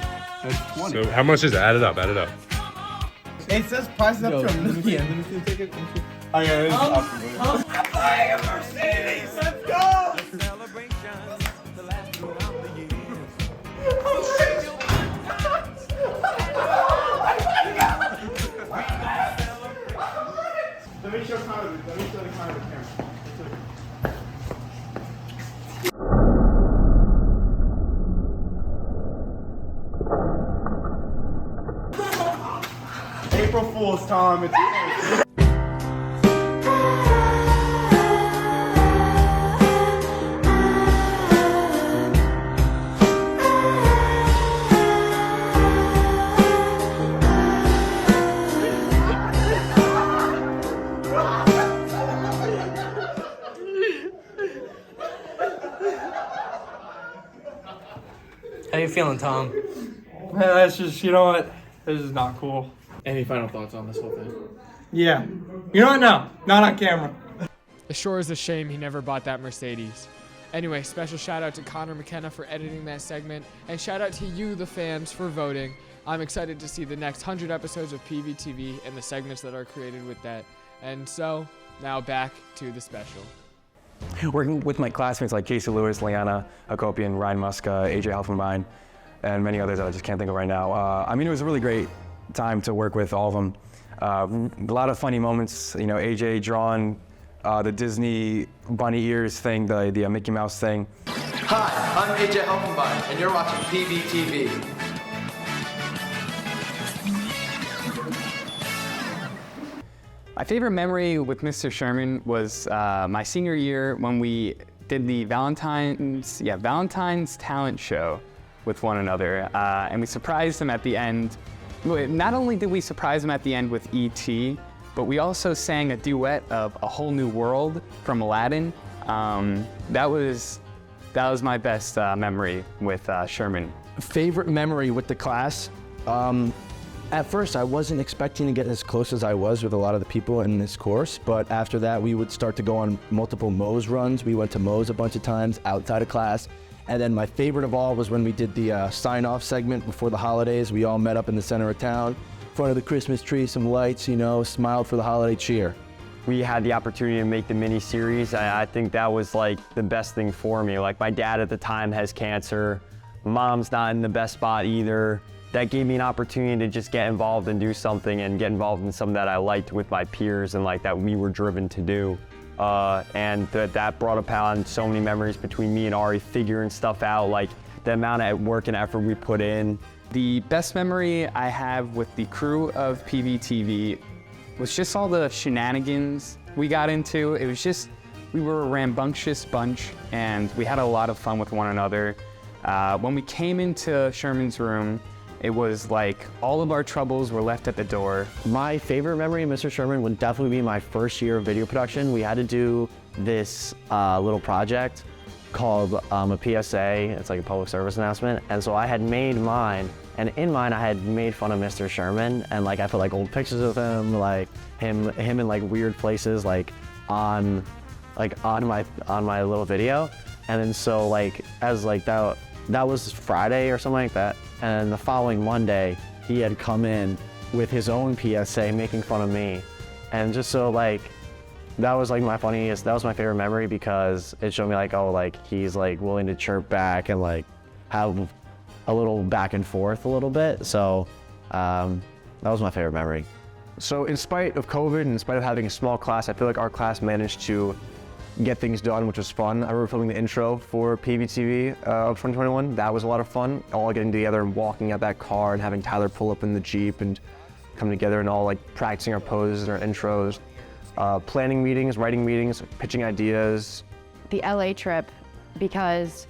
That's 20. So how much is it? Add it up. It says prices up to $1 million. Oh yeah, this is awesome. I'm buying a Mercedes. Let's go. Let me show the camera. April Fool's, Tom. It's How you feeling, Tom? Man, that's just, you know what? This is not cool. Any final thoughts on this whole thing? Yeah. You know what? No. Not on camera. It sure is a shame he never bought that Mercedes. Anyway, special shout out to Connor McKenna for editing that segment, and shout out to you, the fans, for voting. I'm excited to see the next 100 episodes of PVTV and the segments that are created with that. And so, now back to the special. Working with my classmates like Casey Lewis, Liana Akopian, Ryan Muska, AJ Helfenbein, and many others that I just can't think of right now. I mean, it was a really great time to work with all of them. A lot of funny moments, you know, AJ drawing the Disney bunny ears thing, the Mickey Mouse thing. Hi, I'm AJ Helfenbein, and you're watching PVTV. My favorite memory with Mr. Sherman was my senior year when we did the Valentine's talent show with one another, and we surprised him at the end. Not only did we surprise him at the end with E.T., but we also sang a duet of A Whole New World from Aladdin. That was my best memory with Sherman. Favorite memory with the class? At first, I wasn't expecting to get as close as I was with a lot of the people in this course, but after that, we would start to go on multiple Moe's runs. We went to Moe's a bunch of times outside of class. And then my favorite of all was when we did the sign-off segment before the holidays. We all met up in the center of town, in front of the Christmas tree, some lights, you know, smiled for the holiday cheer. We had the opportunity to make the mini-series. I think that was like the best thing for me. Like my dad at the time has cancer. Mom's not in the best spot either. That gave me an opportunity to just get involved and do something and get involved in something that I liked with my peers and like that we were driven to do. And that brought upon so many memories between me and Ari figuring stuff out, like the amount of work and effort we put in. The best memory I have with the crew of PVTV was just all the shenanigans we got into. It was just, we were a rambunctious bunch and we had a lot of fun with one another. When we came into Sherman's room, it was like all of our troubles were left at the door. My favorite memory of Mr. Sherman would definitely be my first year of video production. We had to do this little project called a PSA. It's like a public service announcement. And so I had made mine, and in mine I had made fun of Mr. Sherman, and like I put like old pictures of him, like him in like weird places, like on my little video. And then so like as like that was Friday or something like that. And the following Monday, he had come in with his own PSA making fun of me. And just so like, that was like my favorite memory because it showed me like, oh, like he's like willing to chirp back and like have a little back and forth a little bit. So that was my favorite memory. So in spite of COVID and in spite of having a small class, I feel like our class managed to get things done, which was fun. I remember filming the intro for PVTV of 2021. That was a lot of fun. All getting together and walking out that car and having Tyler pull up in the Jeep and come together and all like practicing our poses and our intros. Planning meetings, writing meetings, pitching ideas. The LA trip, because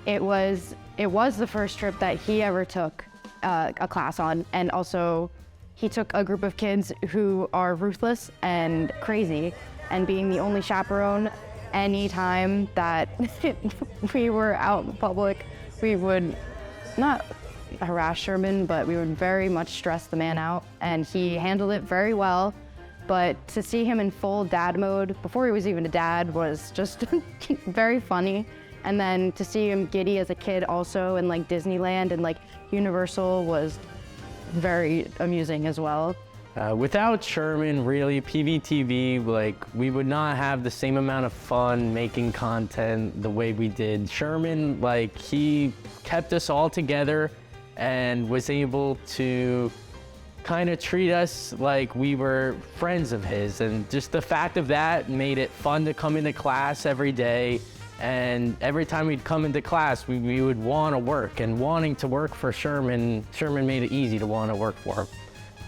it was the first trip that he ever took a class on, and also he took a group of kids who are ruthless and crazy, and being the only chaperone, anytime that we were out in public, we would not harass Sherman, but we would very much stress the man out, and he handled it very well. But to see him in full dad mode, before he was even a dad, was just very funny. And then to see him giddy as a kid also in like Disneyland and like Universal was very amusing as well. Without Sherman, really, PVTV, like, we would not have the same amount of fun making content the way we did. Sherman, like, he kept us all together and was able to kind of treat us like we were friends of his. And just the fact of that made it fun to come into class every day. And every time we'd come into class, we would want to work. And wanting to work for Sherman made it easy to want to work for him.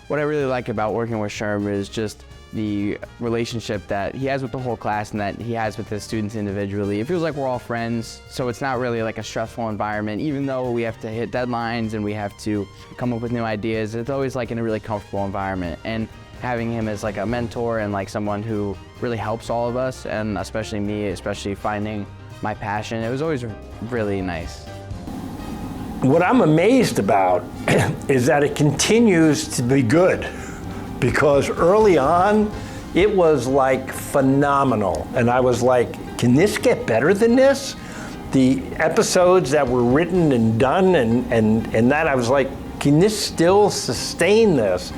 What I really like about working with Sherman is just the relationship that he has with the whole class and that he has with his students individually. It feels like we're all friends, so it's not really like a stressful environment. Even though we have to hit deadlines and we have to come up with new ideas, it's always like in a really comfortable environment. And having him as like a mentor and like someone who really helps all of us, and especially me, especially finding my passion, it was always really nice. What I'm amazed about is that it continues to be good, because early on it was like phenomenal, and I was like, can this get better than this? The episodes that were written and done and that I was like, can this still sustain this?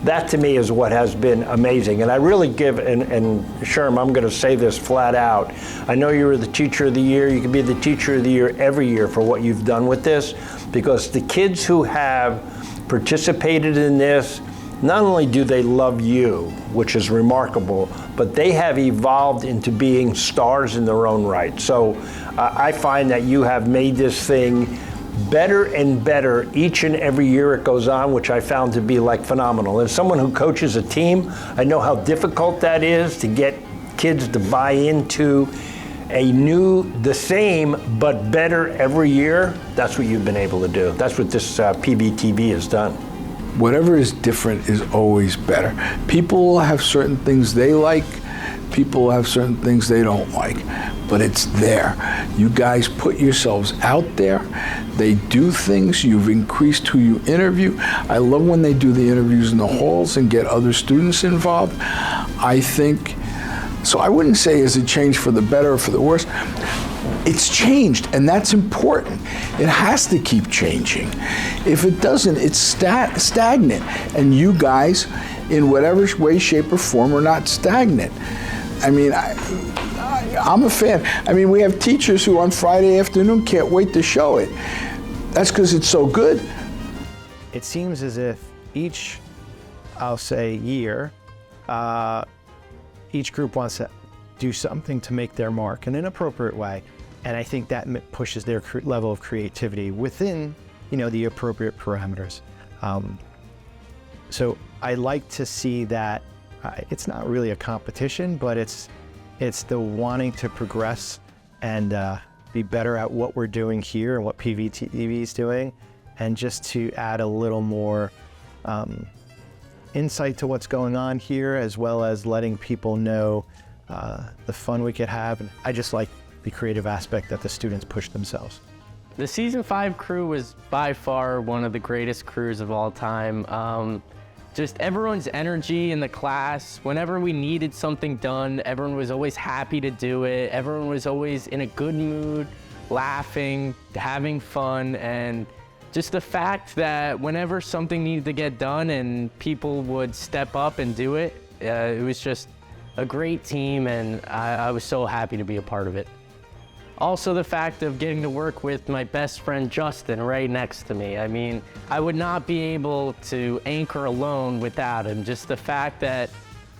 That to me is what has been amazing. And I really give, and Sherm, I'm gonna say this flat out. I know you were the teacher of the year. You can be the teacher of the year every year for what you've done with this, because the kids who have participated in this, not only do they love you, which is remarkable, but they have evolved into being stars in their own right. So I find that you have made this thing better and better each and every year it goes on, which I found to be like phenomenal. As someone who coaches a team, I know how difficult that is to get kids to buy into the same but better every year. That's what you've been able to do. That's what this PVTV has done. Whatever is different is always better. People will have certain things they like, people will have certain things they don't like, but it's there. You guys put yourselves out there. They do things. You've increased who you interview. I love when they do the interviews in the halls and get other students involved. I think, so I wouldn't say is it changed for the better or for the worse. It's changed, and that's important. It has to keep changing. If it doesn't, it's stagnant. And you guys, in whatever way, shape, or form, are not stagnant. I mean, I'm a fan. I mean, we have teachers who on Friday afternoon can't wait to show it. That's because it's so good. It seems as if each, I'll say, year, each group wants to do something to make their mark in an appropriate way. And I think that pushes their level of creativity within, the appropriate parameters. So I like to see that it's not really a competition, but it's the wanting to progress and be better at what we're doing here and what PVTV is doing, and just to add a little more insight to what's going on here, as well as letting people know the fun we could have. And I just like the creative aspect that the students push themselves. The season 5 crew was by far one of the greatest crews of all time. Just everyone's energy in the class, whenever we needed something done, everyone was always happy to do it. Everyone was always in a good mood, laughing, having fun, and just the fact that whenever something needed to get done and people would step up and do it, it was just a great team, and I was so happy to be a part of it. Also the fact of getting to work with my best friend Justin right next to me. I mean, I would not be able to anchor alone without him. Just the fact that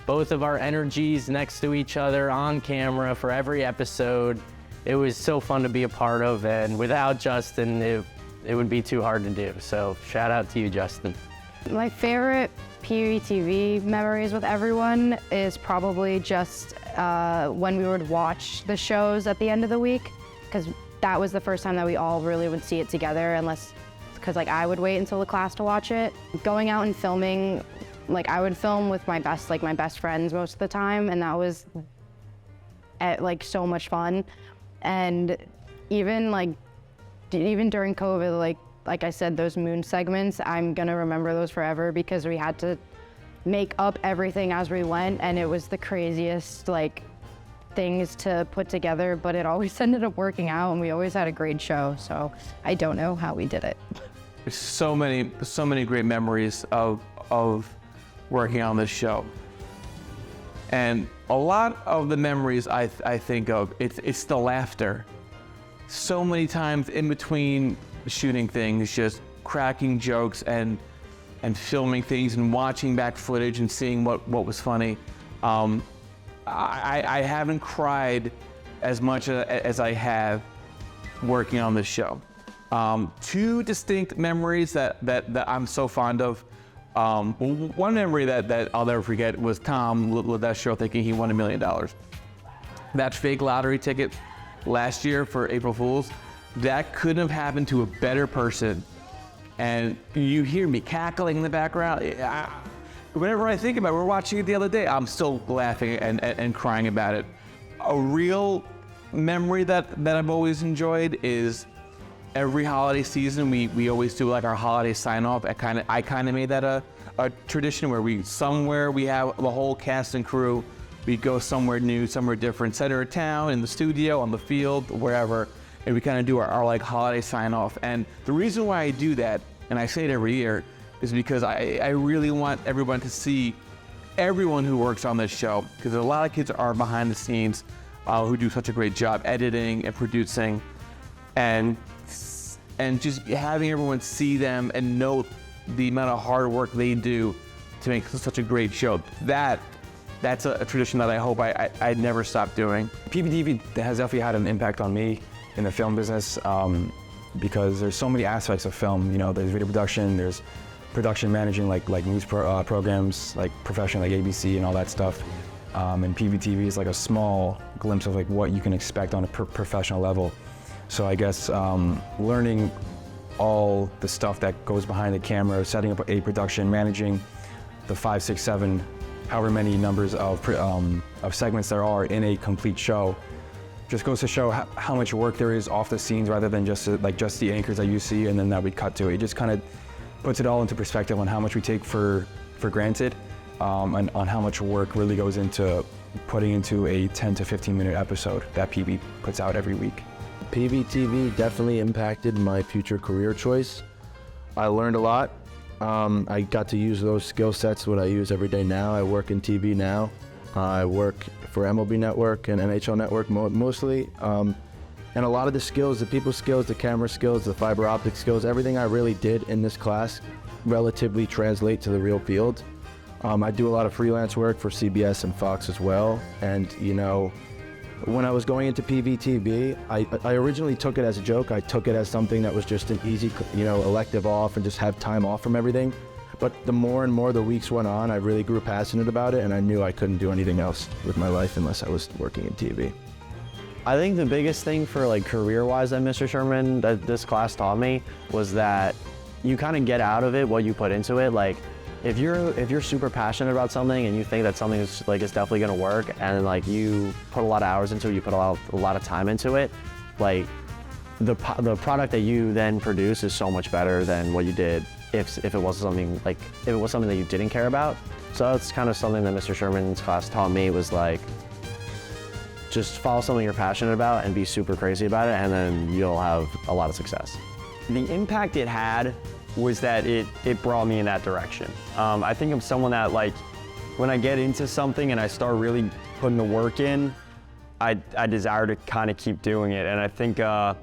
both of our energies next to each other on camera for every episode, it was so fun to be a part of, and without Justin, it would be too hard to do. So shout out to you, Justin. My favorite PVTV memories with everyone is probably just when we would watch the shows at the end of the week, because that was the first time that we all really would see it together, because I would wait until the class to watch it. Going out and filming, I would film with my best friends most of the time, and that was so much fun. And even during COVID, like I said, those moon segments, I'm gonna remember those forever, because we had to make up everything as we went, and it was the craziest things to put together, but it always ended up working out, and we always had a great show. So I don't know how we did it. There's so many great memories of working on this show. And a lot of the memories I think of, it's the laughter. So many times in between shooting things, just cracking jokes and filming things and watching back footage and seeing what was funny. I haven't cried as much as I have working on this show. Two distinct memories that I'm so fond of. One memory that I'll never forget was Tom Ledestro thinking he won $1 million. That fake lottery ticket last year for April Fools, that couldn't have happened to a better person. And you hear me cackling in the background. Whenever I think about it, we were watching it the other day, I'm still laughing and crying about it. A real memory that I've always enjoyed is every holiday season, we always do our holiday sign off. I kind of made that a tradition where we have the whole cast and crew we go somewhere new, somewhere different, center of town, in the studio, on the field, wherever, and we kind of do our like holiday sign-off. And the reason why I do that, and I say it every year, is because I really want everyone to see everyone who works on this show, because a lot of kids are behind the scenes who do such a great job editing and producing, and just having everyone see them and know the amount of hard work they do to make such a great show. That's a tradition that I hope I'd never stop doing. PVTV has definitely had an impact on me in the film business because there's so many aspects of film. You know, there's video production, there's production managing like news programs, like professional like ABC and all that stuff. And PVTV is like a small glimpse of like what you can expect on a professional level. So I guess learning all the stuff that goes behind the camera, setting up a production, managing the 5, 6, 7, however many numbers of segments there are in a complete show, just goes to show how much work there is off the scenes rather than just the anchors that you see and then that we cut to. It just kind of puts it all into perspective on how much we take for granted and on how much work really goes into putting into a 10 to 15 minute episode that PV puts out every week. PVTV definitely impacted my future career choice. I learned a lot. I got to use those skill sets, what I use every day now. I work in TV now. I work for MLB Network and NHL Network mostly. And a lot of the skills, the people skills, the camera skills, the fiber optic skills, everything I really did in this class relatively translate to the real field. I do a lot of freelance work for CBS and Fox as well. And you know, when I was going into PVTV, I originally took it as a joke. I took it as something that was just an easy, you know, elective off and just have time off from everything. But the more and more the weeks went on, I really grew passionate about it, and I knew I couldn't do anything else with my life unless I was working in TV. I think the biggest thing for like career-wise that Mr. Sherman, that this class taught me, was that you kind of get out of it what you put into it. Like, if you're super passionate about something and you think that something is definitely gonna work, and like you put a lot of hours into it, you put a lot of time into it, like the product that you then produce is so much better than what you did if it was something that you didn't care about. So that's kind of something that Mr. Sherman's class taught me, was like, just follow something you're passionate about and be super crazy about it, and then you'll have a lot of success. The impact it had was that it brought me in that direction. I think I'm someone that, like, when I get into something and I start really putting the work in, I desire to kind of keep doing it. And I think I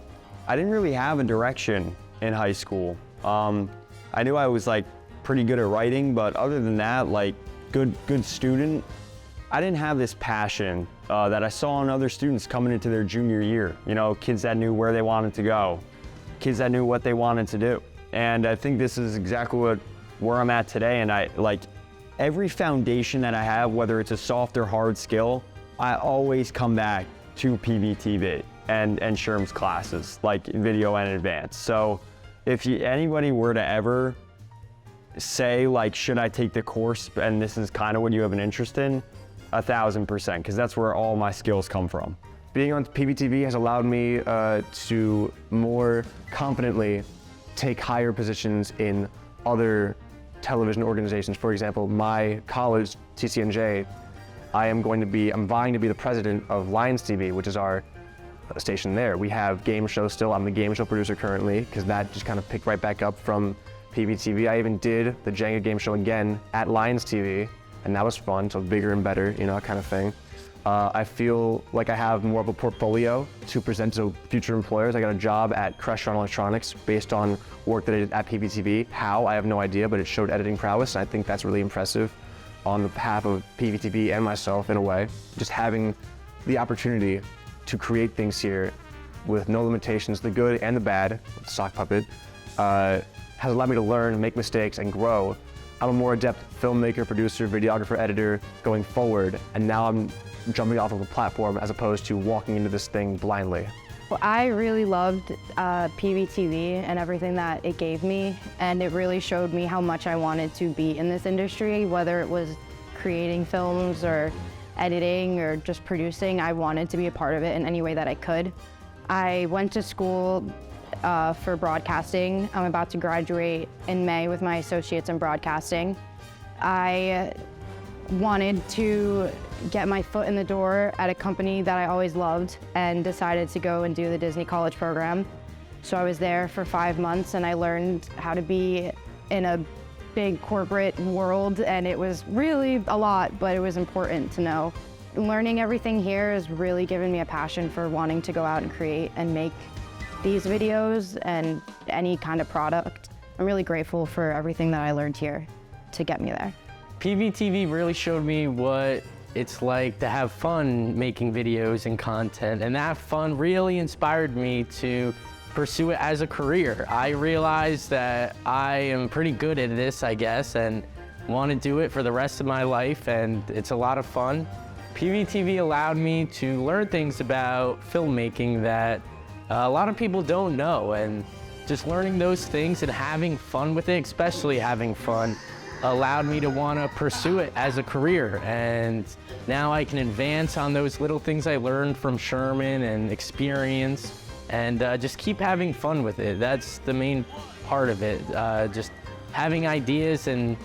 didn't really have a direction in high school. I knew I was like pretty good at writing, but other than that, like good student, I didn't have this passion that I saw in other students coming into their junior year. You know, kids that knew where they wanted to go, kids that knew what they wanted to do. And I think this is exactly where I'm at today. And I like every foundation that I have, whether it's a soft or hard skill, I always come back to PVTV and Sherm's classes, like video and advanced. So if anybody were to ever say, like, should I take the course and this is kind of what you have an interest in, 1000%, because that's where all my skills come from. Being on PVTV has allowed me to more confidently take higher positions in other television organizations. For example, my college, TCNJ, I'm vying to be the president of Lions TV, which is our station there. We have game shows still. I'm the game show producer currently, because that just kind of picked right back up from PVTV. I even did the Jenga game show again at Lions TV, and that was fun, so bigger and better, you know, that kind of thing. I feel like I have more of a portfolio to present to future employers. I got a job at Crestron Electronics based on work that I did at PVTV. How, I have no idea, but it showed editing prowess, and I think that's really impressive on behalf of PVTV and myself in a way. Just having the opportunity to create things here with no limitations, the good and the bad, sock puppet, has allowed me to learn, make mistakes, and grow. I'm a more adept filmmaker, producer, videographer, editor going forward, and now I'm jumping off of a platform as opposed to walking into this thing blindly. Well, I really loved PVTV and everything that it gave me, and it really showed me how much I wanted to be in this industry, whether it was creating films or editing or just producing. I wanted to be a part of it in any way that I could. I went to school for broadcasting. I'm about to graduate in May with my associates in broadcasting. I wanted to get my foot in the door at a company that I always loved and decided to go and do the Disney College program. So I was there for 5 months and I learned how to be in a big corporate world, and it was really a lot, but it was important to know. Learning everything here has really given me a passion for wanting to go out and create and make these videos and any kind of product. I'm really grateful for everything that I learned here to get me there. PVTV really showed me what it's like to have fun making videos and content, and that fun really inspired me to pursue it as a career. I realized that I am pretty good at this, I guess, and want to do it for the rest of my life, and it's a lot of fun. PVTV allowed me to learn things about filmmaking that a lot of people don't know, and just learning those things and having fun with it, especially having fun, allowed me to want to pursue it as a career. And now I can advance on those little things I learned from Sherman and experience, and just keep having fun with it. That's the main part of it. Just having ideas and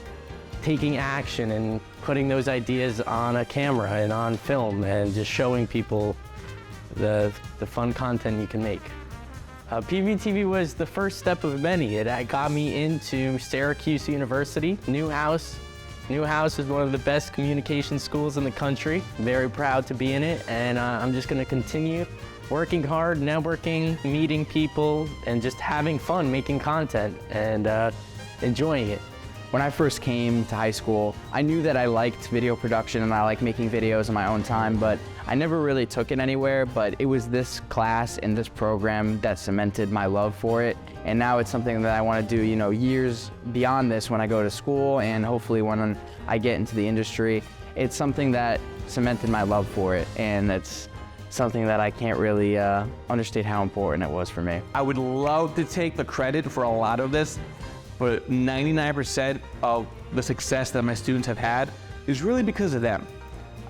taking action and putting those ideas on a camera and on film and just showing people the fun content you can make. PVTV was the first step of many. It got me into Syracuse University, Newhouse. Newhouse is one of the best communication schools in the country. Very proud to be in it, and I'm just gonna continue working hard, networking, meeting people, and just having fun making content and enjoying it. When I first came to high school, I knew that I liked video production and I liked making videos in my own time, but I never really took it anywhere. But it was this class and this program that cemented my love for it. And now it's something that I want to do, years beyond this when I go to school, and hopefully when I get into the industry. It's something that cemented my love for it, and it's something that I can't really understate how important it was for me. I would love to take the credit for a lot of this, but 99% of the success that my students have had is really because of them.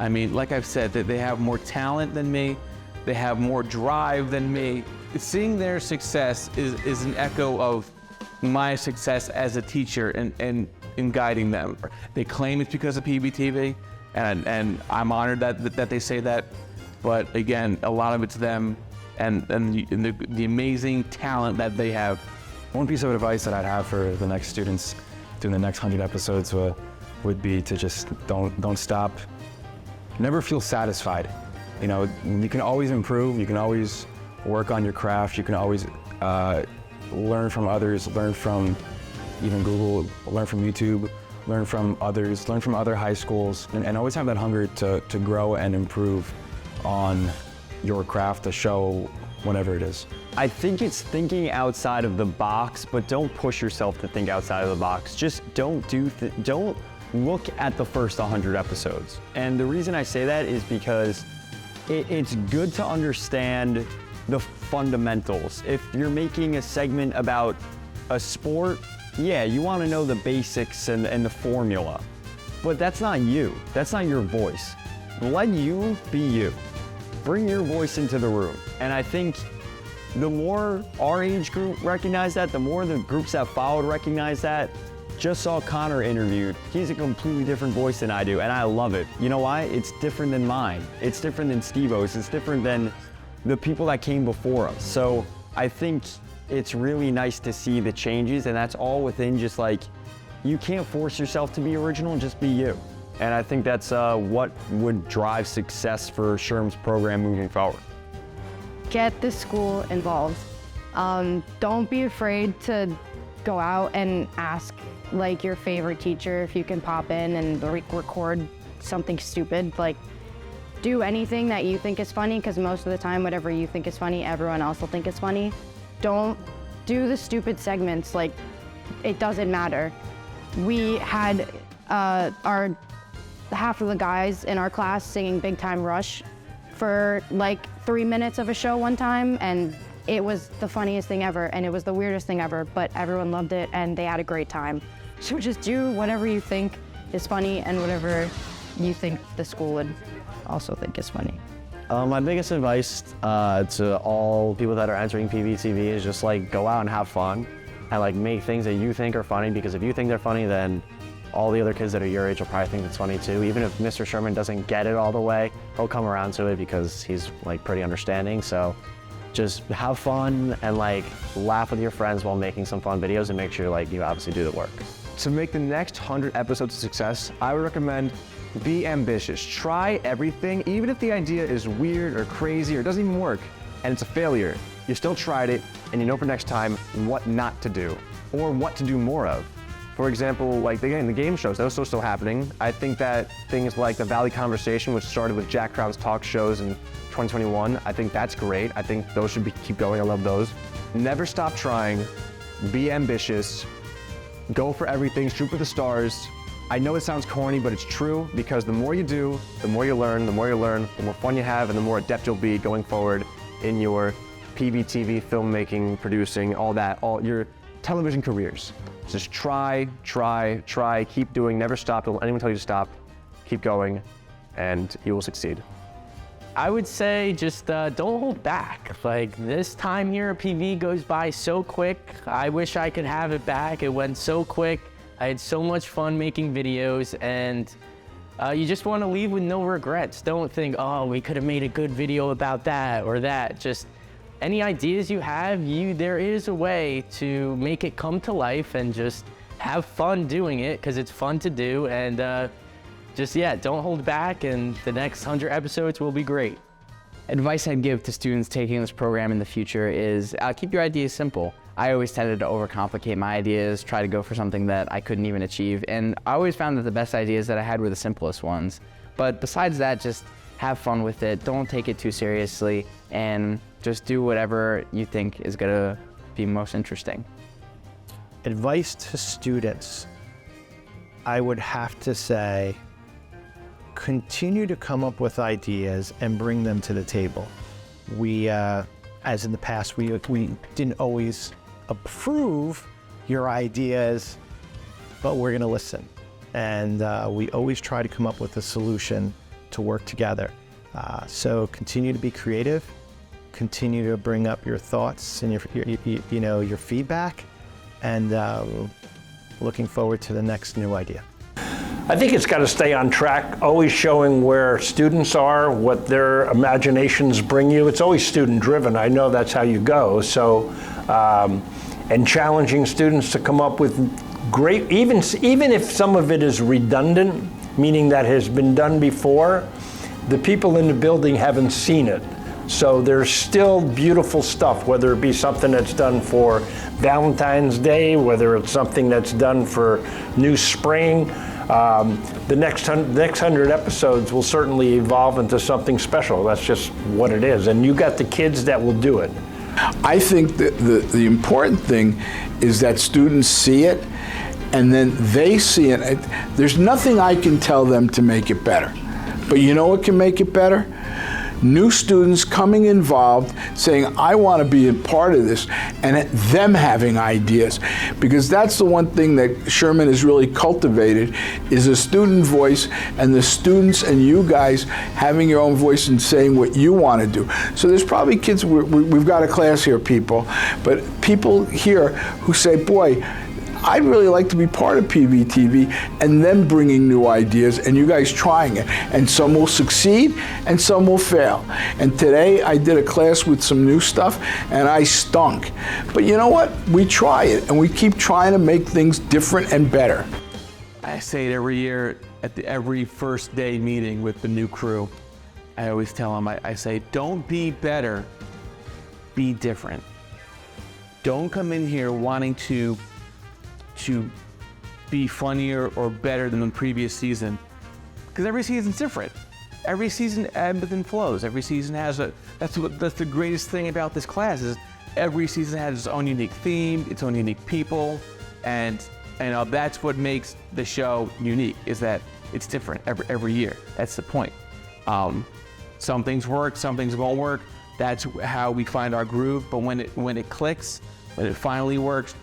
I mean, like I've said, that they have more talent than me, they have more drive than me. Seeing their success is an echo of my success as a teacher and in guiding them. They claim it's because of PVTV, and I'm honored that they say that. But again, a lot of it's them and the amazing talent that they have. One piece of advice that I'd have for the next students doing the next 100 episodes would be to just don't stop. Never feel satisfied. You can always improve. You can always work on your craft. You can always learn from others, learn from even Google, learn from YouTube, learn from others, learn from other high schools, and always have that hunger to grow and improve on your craft, the show, whatever it is. I think it's thinking outside of the box, but don't push yourself to think outside of the box. Just don't look at the first 100 episodes. And the reason I say that is because it's good to understand the fundamentals. If you're making a segment about a sport, yeah, you want to know the basics and the formula. But that's not you. That's not your voice. Let you be you. Bring your voice into the room. And I think the more our age group recognize that, the more the groups that followed recognize that. Just saw Connor interviewed. He's a completely different voice than I do, and I love it. You know why? It's different than mine. It's different than Steve-O's. It's different than the people that came before us. So I think it's really nice to see the changes, and that's all within just you can't force yourself to be original, just be you. And I think that's what would drive success for Sherm's program moving forward. Get the school involved. Don't be afraid to go out and ask your favorite teacher if you can pop in and record something stupid. Do anything that you think is funny, because most of the time whatever you think is funny, everyone else will think is funny. Don't do the stupid segments. It doesn't matter. We had half of the guys in our class singing Big Time Rush for 3 minutes of a show one time, and it was the funniest thing ever, and it was the weirdest thing ever, but everyone loved it and they had a great time. So just do whatever you think is funny and whatever you think the school would also think is funny. My biggest advice to all people that are entering PVTV is just go out and have fun and make things that you think are funny, because if you think they're funny, then all the other kids that are your age will probably think it's funny too. Even if Mr. Sherman doesn't get it all the way, he'll come around to it because he's like pretty understanding. So just have fun and like laugh with your friends while making some fun videos, and make sure like you obviously do the work. To make the next 100 episodes a success, I would recommend be ambitious. Try everything, even if the idea is weird or crazy or doesn't even work and it's a failure. You still tried it, and you know for next time what not to do or what to do more of. For example, like again, the game shows, those are still happening. I think that things like the Valley Conversation, which started with Jack Crown's talk shows in 2021, I think that's great. I think those should keep going. I love those. Never stop trying. Be ambitious. Go for everything. Shoot for the stars. I know it sounds corny, but it's true, because the more you do, the more you learn, the more you learn, the more fun you have, and the more adept you'll be going forward in your PVTV, filmmaking, producing, all that, all your television careers. Just try, keep doing, never stop. Don't let anyone tell you to stop. Keep going, and you will succeed. I would say just don't hold back. Like, this time here at PV goes by so quick. I wish I could have it back. It went so quick. I had so much fun making videos, and you just want to leave with no regrets. Don't think, oh, we could have made a good video about that or that. Just any ideas you have, there is a way to make it come to life, and just have fun doing it, because it's fun to do. And don't hold back, and the next 100 episodes will be great. Advice I'd give to students taking this program in the future is keep your ideas simple. I always tended to overcomplicate my ideas, try to go for something that I couldn't even achieve, and I always found that the best ideas that I had were the simplest ones. But besides that, just have fun with it, don't take it too seriously, and just do whatever you think is gonna be most interesting. Advice to students, I would have to say, continue to come up with ideas and bring them to the table. We, as in the past, we didn't always approve your ideas, but we're gonna listen. And we always try to come up with a solution to work together. So continue to be creative, continue to bring up your thoughts and your feedback, and looking forward to the next new idea. I think it's got to stay on track, always showing where students are, what their imaginations bring you. It's always student driven. I know that's how you go. So, and challenging students to come up with great, even if some of it is redundant, meaning that has been done before, the people in the building haven't seen it. So there's still beautiful stuff, whether it be something that's done for Valentine's Day, whether it's something that's done for New Spring. The next 100 episodes will certainly evolve into something special. That's just what it is. And you got the kids that will do it. I think that the important thing is that students see it, and then they see it. There's nothing I can tell them to make it better. But you know what can make it better? New students coming involved, saying, I want to be a part of this, and them having ideas. Because that's the one thing that Sherman has really cultivated, is a student voice, and the students and you guys having your own voice and saying what you want to do. So there's probably kids, we've got a class here, people, but people here who say, boy, I'd really like to be part of PVTV, and them bringing new ideas and you guys trying it. And some will succeed and some will fail. And today I did a class with some new stuff and I stunk. But you know what? We try it and we keep trying to make things different and better. I say it every year at every first day meeting with the new crew. I always tell them, I say, don't be better, be different. Don't come in here wanting to be funnier or better than the previous season, because every season's different. Every season ebbs and flows. Every season has that's the greatest thing about this class, is every season has its own unique theme, its own unique people, and that's what makes the show unique, is that it's different every year. That's the point. Some things work, some things won't work. That's how we find our groove. But when it clicks, when it finally works,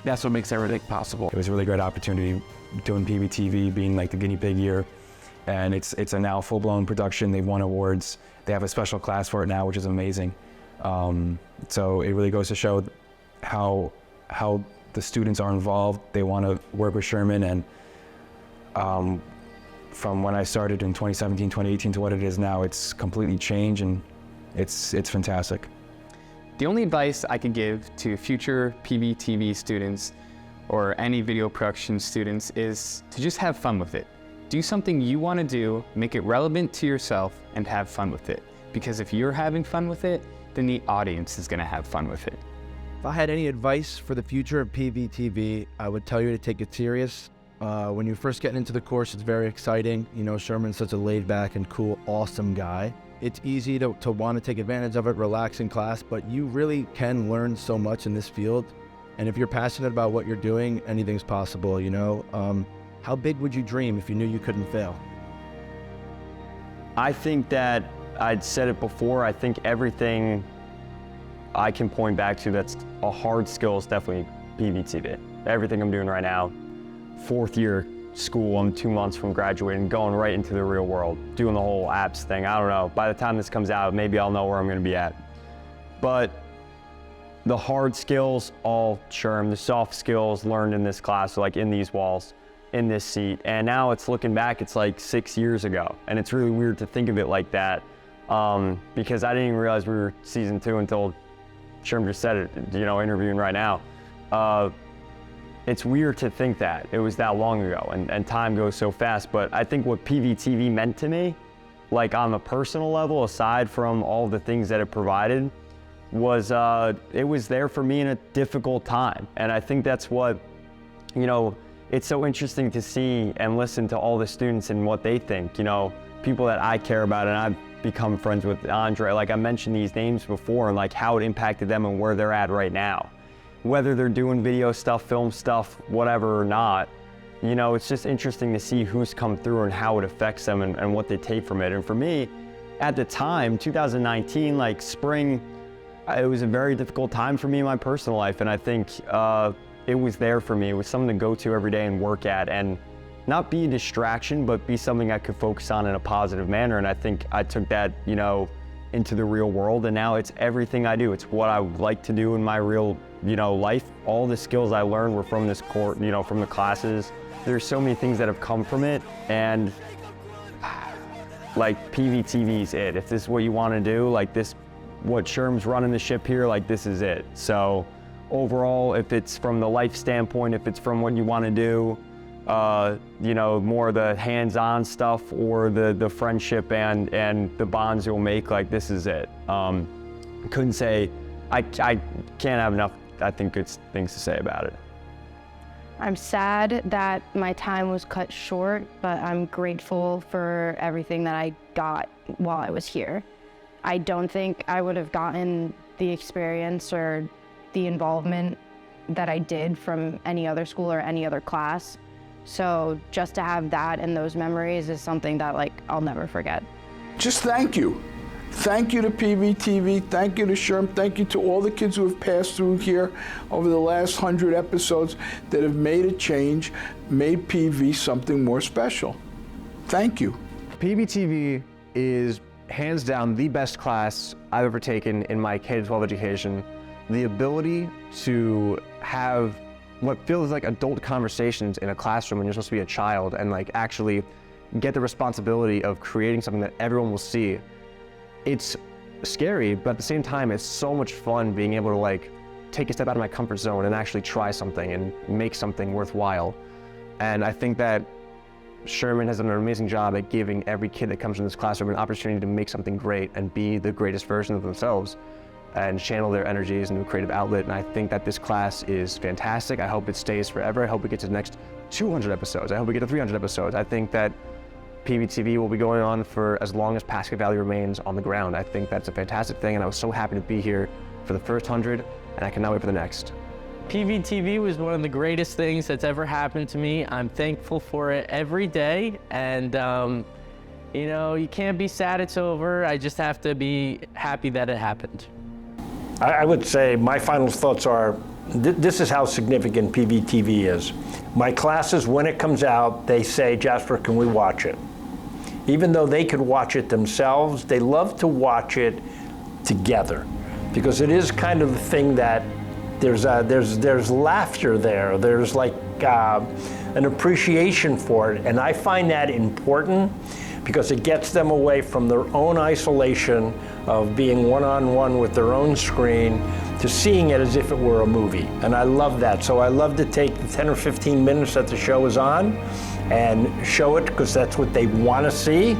that's what makes everything possible. It was a really great opportunity doing PVTV, being like the guinea pig year. And it's a now full-blown production. They've won awards. They have a special class for it now, which is amazing. So it really goes to show how the students are involved. They want to work with Sherman, and From when I started in 2017, 2018 to what it is now, it's completely changed, and it's fantastic. The only advice I could give to future PVTV students or any video production students is to just have fun with it. Do something you want to do, make it relevant to yourself, and have fun with it. Because if you're having fun with it, then the audience is going to have fun with it. If I had any advice for the future of PVTV, I would tell you to take it serious. When you're first getting into the course, it's very exciting. You know, Sherman's such a laid-back and cool, awesome guy. It's easy to want to take advantage of it, relax in class, but you really can learn so much in this field. And if you're passionate about what you're doing, anything's possible, you know? How big would you dream if you knew you couldn't fail? I think that, I'd said it before, I think everything I can point back to that's a hard skill is definitely PVTV. Everything I'm doing right now, 4th year school, I'm 2 months from graduating, going right into the real world, doing the whole apps thing. I don't know, by the time this comes out, maybe I'll know where I'm gonna be at. But the hard skills, all SHRM, the soft skills learned in this class, so like in these walls, in this seat. And now it's looking back, it's like 6 years ago. And it's really weird to think of it like that, because I didn't even realize we were season 2 until SHRM just said it, you know, interviewing right now. It's weird to think that it was that long ago, and time goes so fast. But I think what PVTV meant to me, like on the personal level, aside from all the things that it provided, was it was there for me in a difficult time. And I think that's what, you know, it's so interesting to see and listen to all the students and what they think, you know, people that I care about, and I've become friends with Andre. Like I mentioned these names before, and like how it impacted them and where they're at right now. Whether they're doing video stuff, film stuff, whatever or not, you know, it's just interesting to see who's come through and how it affects them and what they take from it. And for me, at the time, 2019, like spring, it was a very difficult time for me in my personal life. And I think it was there for me. It was something to go to every day and work at, and not be a distraction, but be something I could focus on in a positive manner. And I think I took that, you know, into the real world, and now it's everything I do. It's what I would like to do in my real, you know, life. All the skills I learned were from this course, you know, from the classes. There's so many things that have come from it, and like PVTV is it. If this is what you want to do, like this, what SHRM's running the ship here, like this is it. So overall, if it's from the life standpoint, if it's from what you want to do, you know, more the hands-on stuff or the friendship and the bonds you'll make, like this is it. Couldn't say, I can't have enough, I think, good things to say about it. I'm sad that my time was cut short, but I'm grateful for everything that I got while I was here. I don't think I would have gotten the experience or the involvement that I did from any other school or any other class. So just to have that and those memories is something that, like, I'll never forget. Just thank you. Thank you to PVTV, thank you to SHRM, thank you to all the kids who have passed through here over the last 100 episodes that have made a change, made PV something more special. Thank you. PVTV is hands down the best class I've ever taken in my K-12 education. The ability to have what feels like adult conversations in a classroom when you're supposed to be a child, and like actually get the responsibility of creating something that everyone will see. It's scary, but at the same time, it's so much fun being able to like take a step out of my comfort zone and actually try something and make something worthwhile. And I think that Sherman has done an amazing job at giving every kid that comes in this classroom an opportunity to make something great and be the greatest version of themselves and channel their energies into a creative outlet. And I think that this class is fantastic. I hope it stays forever. I hope we get to the next 200 episodes. I hope we get to 300 episodes. I think that PVTV will be going on for as long as Pascack Valley remains on the ground. I think that's a fantastic thing, and I was so happy to be here for the first 100, and I cannot wait for the next. PVTV was one of the greatest things that's ever happened to me. I'm thankful for it every day, and you know, you can't be sad it's over. I just have to be happy that it happened. I would say my final thoughts are, this is how significant PVTV is. My classes, when it comes out, they say, Jasper, can we watch it? Even though they could watch it themselves, they love to watch it together, because it is kind of the thing that there's laughter there. There's like an appreciation for it, and I find that important because it gets them away from their own isolation of being one-on-one with their own screen to seeing it as if it were a movie. And I love that. So I love to take the 10 or 15 minutes that the show is on and show it because that's what they want to see.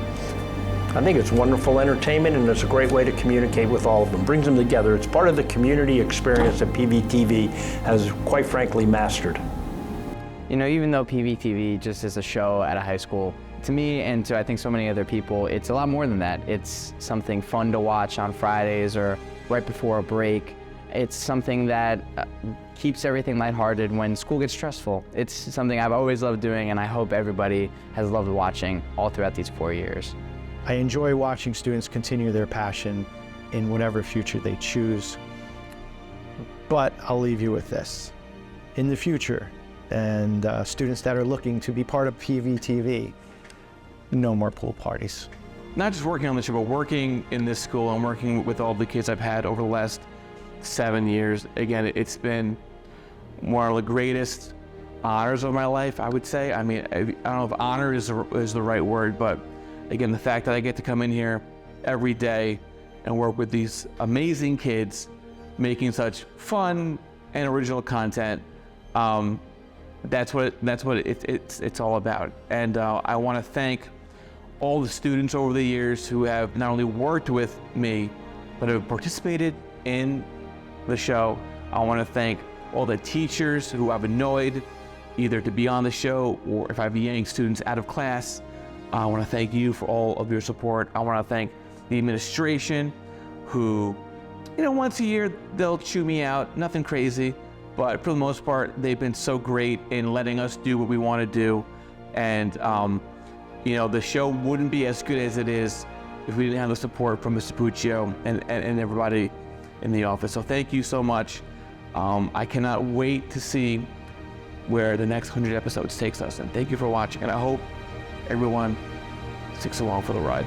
I think it's wonderful entertainment, and it's a great way to communicate with all of them. Brings them together. It's part of the community experience that PVTV has, quite frankly, mastered. You know, even though PVTV just is a show at a high school, to me and to I think so many other people, it's a lot more than that. It's something fun to watch on Fridays or right before a break. It's something that keeps everything lighthearted when school gets stressful. It's something I've always loved doing, and I hope everybody has loved watching all throughout these 4 years. I enjoy watching students continue their passion in whatever future they choose. But I'll leave you with this. In the future, and students that are looking to be part of PVTV, no more pool parties. Not just working on the show, but working in this school and working with all the kids I've had over the last 7 years. Again, it's been one of the greatest honors of my life, I would say. I mean, I don't know if honor is the right word, but again, the fact that I get to come in here every day and work with these amazing kids making such fun and original content, that's what it's all about. And I want to thank all the students over the years who have not only worked with me, but have participated in the show. I want to thank all the teachers who I've annoyed either to be on the show or if I've yanked students out of class. I want to thank you for all of your support. I want to thank the administration who, you know, once a year they'll chew me out, nothing crazy, but for the most part, they've been so great in letting us do what we want to do. And, you know, the show wouldn't be as good as it is if we didn't have the support from Mr. Puccio and everybody in the office. So thank you so much. I cannot wait to see where the next 100 episodes takes us. And thank you for watching. And I hope everyone sticks along for the ride.